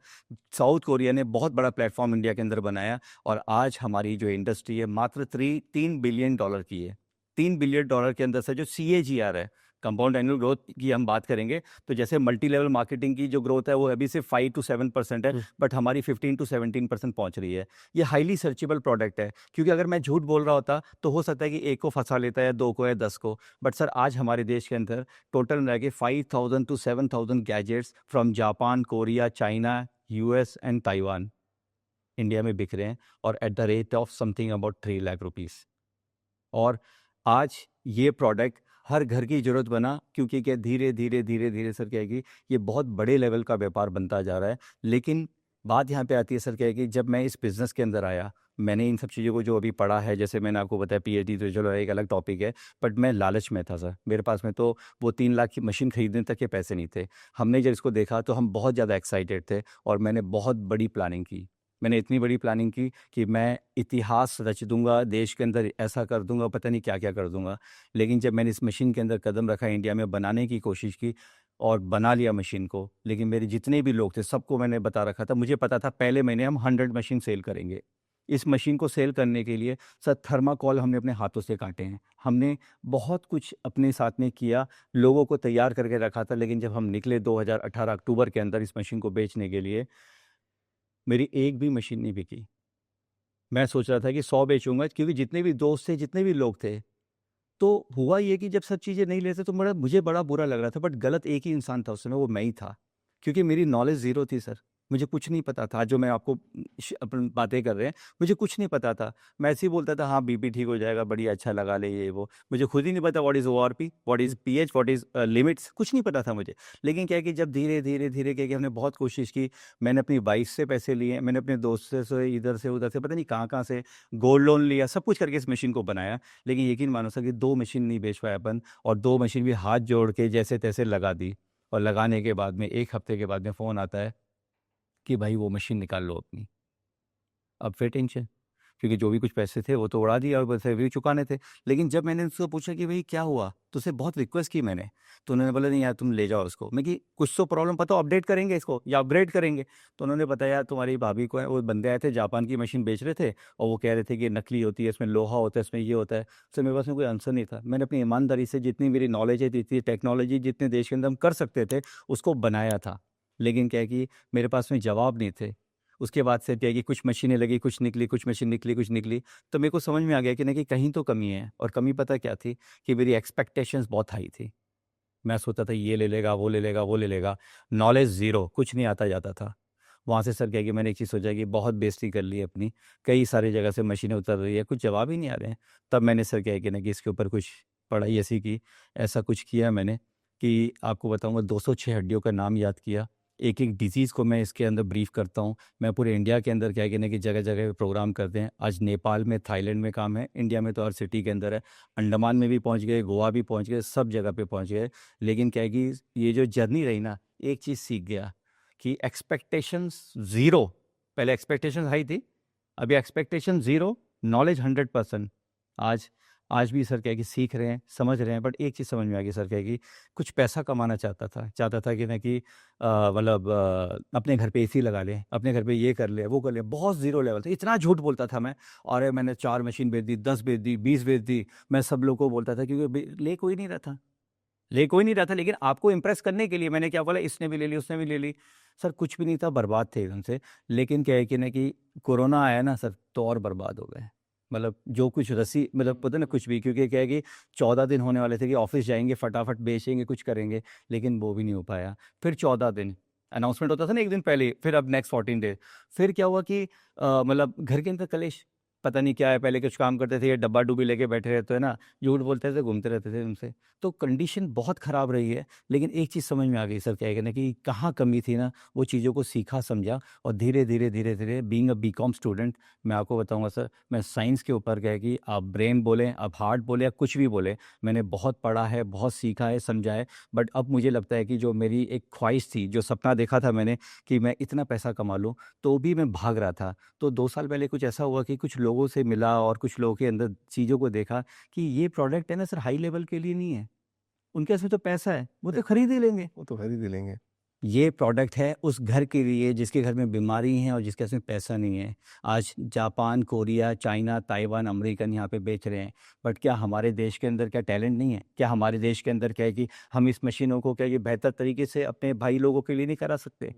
साउथ कोरिया ने बहुत बड़ा प्लेटफॉर्म इंडिया के अंदर बनाया और आज हमारी जो इंडस्ट्री है मात्र $3 बिलियन की है। $3 बिलियन के अंदर से जो CAGR है, कंपाउंड एनुअल ग्रोथ की हम बात करेंगे तो जैसे मल्टी लेवल मार्केटिंग की जो ग्रोथ है वो अभी सिर्फ 5 to 7% है, बट हमारी 15 to 17% पहुंच रही है। ये हाईली सर्चेबल प्रोडक्ट है, क्योंकि अगर मैं झूठ बोल रहा होता तो हो सकता है कि एक को फंसा लेता है, दो को या 10 को, बट सर आज हमारे देश के अंदर टोटल मिला के 5,000 to 7,000 gadgets from Japan, Korea, China, US and Taiwan India में बिक रहे हैं और at the rate of something about 3 lakh rupees. और आज ये प्रोडक्ट हर घर की ज़रूरत बना, क्योंकि क्या धीरे धीरे धीरे धीरे सर क्या है कि ये बहुत बड़े लेवल का व्यापार बनता जा रहा है। लेकिन बात यहाँ पे आती है सर क्या है कि जब मैं इस बिज़नेस के अंदर आया, मैंने इन सब चीज़ों को जो अभी पढ़ा है, जैसे मैंने आपको बताया PhD तो चलो एक अलग टॉपिक है, बट मैं लालच में था सर। मेरे पास में तो वो 3 लाख की मशीन खरीदने तक के पैसे नहीं थे। हमने जब इसको देखा तो हम बहुत ज़्यादा एक्साइटेड थे और मैंने बहुत बड़ी प्लानिंग की। मैंने इतनी बड़ी प्लानिंग की कि मैं इतिहास रच दूंगा, देश के अंदर ऐसा कर दूंगा, पता नहीं क्या क्या कर दूंगा। लेकिन जब मैंने इस मशीन के अंदर कदम रखा, इंडिया में बनाने की कोशिश की और बना लिया मशीन को, लेकिन मेरे जितने भी लोग थे सबको मैंने बता रखा था, मुझे पता था पहले महीने हम 100 मशीन सेल करेंगे। इस मशीन को सेल करने के लिए सर थर्माकोल हमने अपने हाथों से काटे हैं, हमने बहुत कुछ अपने साथ में किया, लोगों को तैयार करके रखा था। लेकिन जब हम निकले 2018 अक्टूबर के अंदर इस मशीन को बेचने के लिए, मेरी एक भी मशीन नहीं बिकी। मैं सोच रहा था कि 100 बेचूंगा, क्योंकि जितने भी दोस्त थे, जितने भी लोग थे, तो हुआ ये कि जब सब चीज़ें नहीं लेते तो मुझे बड़ा बुरा लग रहा था। बट गलत एक ही इंसान था उस समय, वो मैं ही था, क्योंकि मेरी नॉलेज ज़ीरो थी सर। मुझे कुछ नहीं पता था, जो मैं आपको अपन बातें कर रहे हैं, मुझे कुछ नहीं पता था। मैं ऐसे ही बोलता था हाँ बीपी ठीक हो जाएगा, बढ़िया, अच्छा लगा ले ये वो। मुझे खुद ही नहीं पता what is ORP, what is pH, what is limits, कुछ नहीं पता था मुझे। लेकिन क्या है कि जब धीरे धीरे धीरे क्या कि हमने बहुत कोशिश की, मैंने अपनी वाइफ से पैसे लिए, मैंने अपने दोस्त से इधर से उधर से, पता नहीं कहाँ कहाँ से गोल्ड लोन लिया, सब कुछ करके इस मशीन को बनाया। लेकिन यकीन मानो सर कि 2 मशीन नहीं बेच पाया अपन, और 2 मशीन भी हाथ जोड़ के जैसे तैसे लगा दी। और लगाने के बाद में 1 हफ्ते के बाद में फ़ोन आता है कि भाई वो मशीन निकाल लो अपनी। अब फिर टेंशन, क्योंकि जो भी कुछ पैसे थे वो तो उड़ा दिया और पैसे भी चुकाने थे। लेकिन जब मैंने उनसे पूछा कि भाई क्या हुआ, तो उससे बहुत रिक्वेस्ट की मैंने, तो उन्होंने बोला नहीं यार तुम ले जाओ उसको। मैं कि कुछ तो प्रॉब्लम पता हो, अपडेट करेंगे इसको या अपग्रेड करेंगे। तो उन्होंने बताया तुम्हारी भाभी को है, वो बंदे आए थे जापान की मशीन बेच रहे थे और वो कह रहे थे कि नकली होती है, इसमें लोहा होता है, इसमें ये होता है। तो मेरे पास में कोई आंसर नहीं था। मैंने अपनी ईमानदारी से जितनी मेरी नॉलेज है, जितनी टेक्नोलॉजी जितने देश के अंदर हम कर सकते थे उसको बनाया था। लेकिन क्या है कि मेरे पास में जवाब नहीं थे। उसके बाद से क्या है कि कुछ मशीनें लगी, कुछ निकली, कुछ मशीन निकली, कुछ निकली। तो मेरे को समझ में आ गया कि नहीं कि कहीं तो कमी है। और कमी पता क्या थी कि मेरी एक्सपेक्टेशंस बहुत हाई थी। मैं सोचता था ये ले लेगा, वो ले लेगा, वो ले लेगा। नॉलेज ज़ीरो, कुछ नहीं आता जाता था। वहाँ से सर क्या है कि मैंने एक चीज़ सोचा कि बहुत बेइज्जती कर ली अपनी, कई सारी जगह से मशीनें उतर रही है, कुछ जवाब ही नहीं आ रहे हैं। तब मैंने सर क्या है कि ना कि इसके ऊपर कुछ पढ़ाई ऐसी की, ऐसा कुछ किया मैंने कि आपको बताऊँगा 206 हड्डियों का नाम याद किया। एक एक डिजीज़ को मैं इसके अंदर ब्रीफ करता हूँ। मैं पूरे इंडिया के अंदर क्या है कि ना कि जगह-जगह पे प्रोग्राम करते हैं। आज नेपाल में, थाईलैंड में काम है, इंडिया में तो हर सिटी के अंदर है। अंडमान में भी पहुँच गए, गोवा भी पहुँच गए, सब जगह पे पहुँच गए। लेकिन क्या है कि ये जो जर्नी रही ना, एक चीज़ सीख गया कि एक्सपेक्टेशंस ज़ीरो, पहले एक्सपेक्टेशंस हाई थी, अभी एक्सपेक्टेशन ज़ीरो, नॉलेज 100%। आज आज भी सर क्या है कि सीख रहे हैं, समझ रहे हैं। बट एक चीज़ समझ में आ गई सर क्या है कि कुछ पैसा कमाना चाहता था कि ना कि मतलब अपने घर पे AC लगा लें, अपने घर पे ये कर ले, वो कर ले। बहुत ज़ीरो लेवल था, इतना झूठ बोलता था मैं। और मैंने 4 मशीन बेच दी, 10 बेच दी, 20 बेच दी। मैं सब लोगों को बोलता था, क्योंकि ले कोई नहीं रहा था। ले कोई नहीं रहा था, लेकिन आपको इम्प्रेस करने के लिए मैंने क्या बोला, इसने भी ले ली, उसने भी ले ली। सर कुछ भी नहीं था, बर्बाद थे एकदम से। लेकिन क्या है कि ना कि कोरोना आया ना सर, तो और बर्बाद हो गए। मतलब जो कुछ रसी, मतलब पता ना कुछ भी, क्योंकि क्या है कि 14 दिन होने वाले थे कि ऑफिस जाएंगे, फटाफट बेचेंगे, कुछ करेंगे, लेकिन वो भी नहीं हो पाया। फिर 14 दिन अनाउंसमेंट होता था ना एक दिन पहले, फिर अब नेक्स्ट 14 डे। फिर क्या हुआ कि मतलब घर के अंदर कलेश, पता नहीं क्या है, पहले कुछ काम करते थे, ये डब्बा डुब्बी लेके बैठे रहते हैं ना, झूठ बोलते थे, घूमते रहते थे उनसे। तो कंडीशन बहुत ख़राब रही है। लेकिन एक चीज़ समझ में आ गई सर, क्या है ना कि कहाँ कमी थी ना, वो चीज़ों को सीखा समझा, और धीरे धीरे धीरे धीरे बीइंग अ बीकॉम स्टूडेंट, मैं आपको बताऊंगा सर, मैं साइंस के ऊपर क्या है कि आप ब्रेन बोलें, आप हार्ट बोले, या कुछ भी बोले, मैंने बहुत पढ़ा है, बहुत सीखा है, समझा है। बट अब मुझे लगता है कि जो मेरी एक ख्वाहिश थी, जो सपना देखा था मैंने कि मैं इतना पैसा कमा लूँ, तो भी मैं भाग रहा था। तो 2 साल पहले कुछ ऐसा हुआ कि कुछ लोगों से मिला और कुछ लोगों के अंदर चीज़ों को देखा कि ये प्रोडक्ट है ना सर, हाई लेवल के लिए नहीं है, उनके पास में तो पैसा है, वो तो खरीद ही लेंगे।
वो तो खरीद ही लेंगे।
ये प्रोडक्ट है उस घर के लिए जिसके घर में बीमारी है और जिसके पास में पैसा नहीं है। आज Japan, Korea, China, Taiwan, American यहाँ पे बेच रहे हैं। बट क्या हमारे देश के अंदर क्या टैलेंट नहीं है? क्या हमारे देश के अंदर क्या है कि हम इस मशीनों को क्या है कि बेहतर तरीके से अपने भाई लोगों के लिए नहीं करा सकते?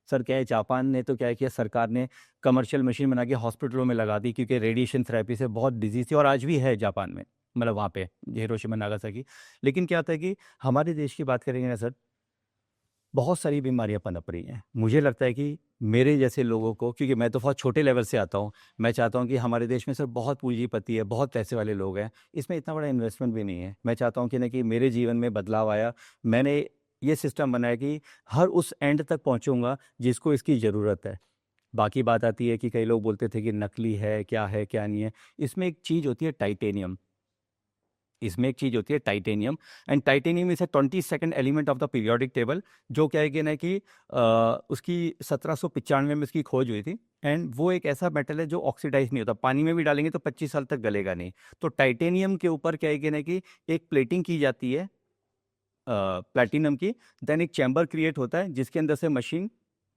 सर क्या है, जापान ने तो क्या है किया, सरकार ने कमर्शियल मशीन बना के हॉस्पिटलों में लगा दी, क्योंकि रेडिएशन थेरेपी से बहुत डिजीज थी, और आज भी है जापान में, मतलब वहाँ पे हिरोशिमा नागासाकी। लेकिन क्या होता है कि हमारे देश की बात करेंगे ना सर, बहुत सारी बीमारियां पनप रही हैं। मुझे लगता है कि मेरे जैसे लोगों को, क्योंकि मैं तो बहुत छोटे लेवल से आता हूँ, मैं चाहता हूँ कि हमारे देश में सर बहुत पूंजीपति है, बहुत पैसे वाले लोग हैं, इसमें इतना बड़ा इन्वेस्टमेंट भी नहीं है। मैं चाहता हूँ कि ना कि मेरे जीवन में बदलाव आया, मैंने ये सिस्टम बनाया कि हर उस एंड तक पहुँचूंगा जिसको इसकी ज़रूरत है। बाकी बात आती है कि कई लोग बोलते थे कि नकली है क्या नहीं है। इसमें एक चीज़ होती है टाइटेनियम, इसमें एक चीज़ होती है titanium, and titanium is a 22nd element of the periodic table. जो क्या है कि ना कि उसकी 1795 में इसकी खोज हुई थी। एंड वो एक ऐसा मेटल है जो ऑक्सीडाइज नहीं होता, पानी में भी डालेंगे तो 25 साल तक गलेगा नहीं। तो टाइटेनियम के ऊपर क्या है कि ना कि एक प्लेटिंग की जाती है प्लैटिनम की, देन एक चैम्बर क्रिएट होता है जिसके अंदर से मशीन,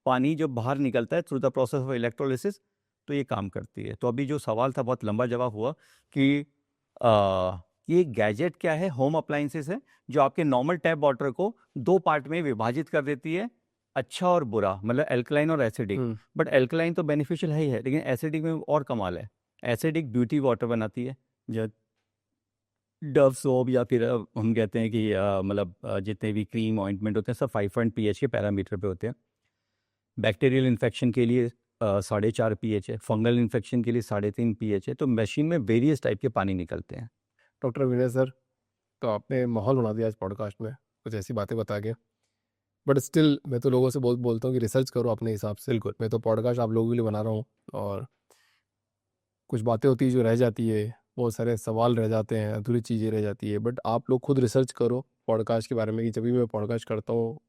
पानी जो बाहर निकलता है through the process of electrolysis, तो ये काम करती है। तो अभी जो सवाल था, बहुत लंबा जवाब हुआ कि ये गैजेट क्या है, होम अप्लाइंसेस है, जो आपके नॉर्मल टैप वाटर को 2 पार्ट में विभाजित कर देती है, अच्छा और बुरा, मतलब एल्कलाइन और एसिडिक। बट एल्कलाइन तो बेनिफिशियल है ही है, लेकिन एसिडिक में और कमाल है। एसिडिक ब्यूटी वाटर बनाती है, जो डव सोप, या फिर हम कहते हैं कि मतलब जितने भी क्रीम ऑइंटमेंट होते हैं सब 5 pH के पैरामीटर पे होते हैं। बैक्टीरियल इन्फेक्शन के लिए 4.5 pH है, फंगल इन्फेक्शन के लिए 3.5 pH है। तो मशीन में वेरियस टाइप के पानी निकलते हैं।
डॉक्टर विनय सर, तो आपने माहौल बना दिया आज पॉडकास्ट में कुछ ऐसी बातें बता के। बट स्टिल मैं तो लोगों से बहुत बोलता हूँ कि रिसर्च करो अपने हिसाब से।
बिल्कुल।
मैं तो पॉडकास्ट आप लोगों के लिए बना रहा हूँ, और कुछ बातें होती है जो रह जाती है, बहुत सारे सवाल रह जाते हैं, अधूरी चीज़ें रह जाती है। बट आप लोग खुद रिसर्च करो पॉडकास्ट के बारे में, कि जब भी मैं पॉडकास्ट करता हूँ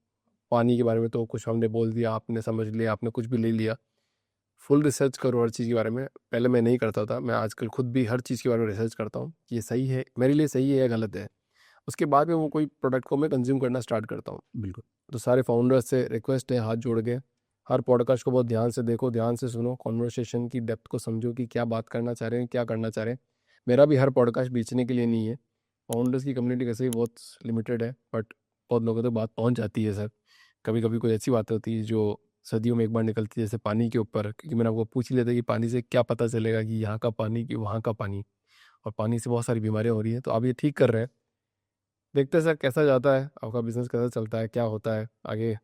पानी के बारे में, तो कुछ हमने बोल दिया, आपने समझ लिया, आपने कुछ भी ले लिया। फुल रिसर्च करो हर चीज़ के बारे में। पहले मैं नहीं करता था, मैं आजकल खुद भी हर चीज़ के बारे में रिसर्च करता हूँ कि ये सही है मेरे लिए, सही है या गलत है। उसके बाद में वो कोई प्रोडक्ट को मैं कंज्यूम करना स्टार्ट करता हूँ।
बिल्कुल।
तो सारे फाउंडर्स से रिक्वेस्ट है, हाथ जोड़ के, हर पॉडकास्ट को बहुत ध्यान से देखो, ध्यान से सुनो, कॉन्वर्सेशन की डेप्थ को समझो कि क्या बात करना चाह रहे हैं, क्या करना चाह रहे हैं। मेरा भी हर पॉडकास्ट बेचने के लिए नहीं है। फाउंडर्स की कम्युनिटी कैसे भी बहुत लिमिटेड है, बट बहुत लोगों तक बात पहुंच जाती है सर। कभी कभी कोई ऐसी बातें होती है जो सदियों में एक बार निकलती है, जैसे पानी के ऊपर, क्योंकि मैंने आपको पूछ ही लिया था कि पानी से क्या पता चलेगा कि यहाँ का पानी कि वहाँ का पानी, और पानी से बहुत सारी बीमारियाँ हो रही हैं। तो आप ये ठीक कर रहे हैं। देखते हैं सर कैसा जाता है, आपका बिजनेस कैसा चलता है, क्या होता है आगे।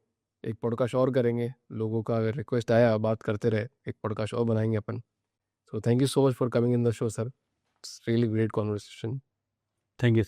एक पॉडकास्ट और करेंगे, लोगों का अगर रिक्वेस्ट आया बात करते रहे, एक पॉडकास्ट और बनाएंगे अपन। So thank you so much for coming in the show sir, it's really great conversation.
Thank you.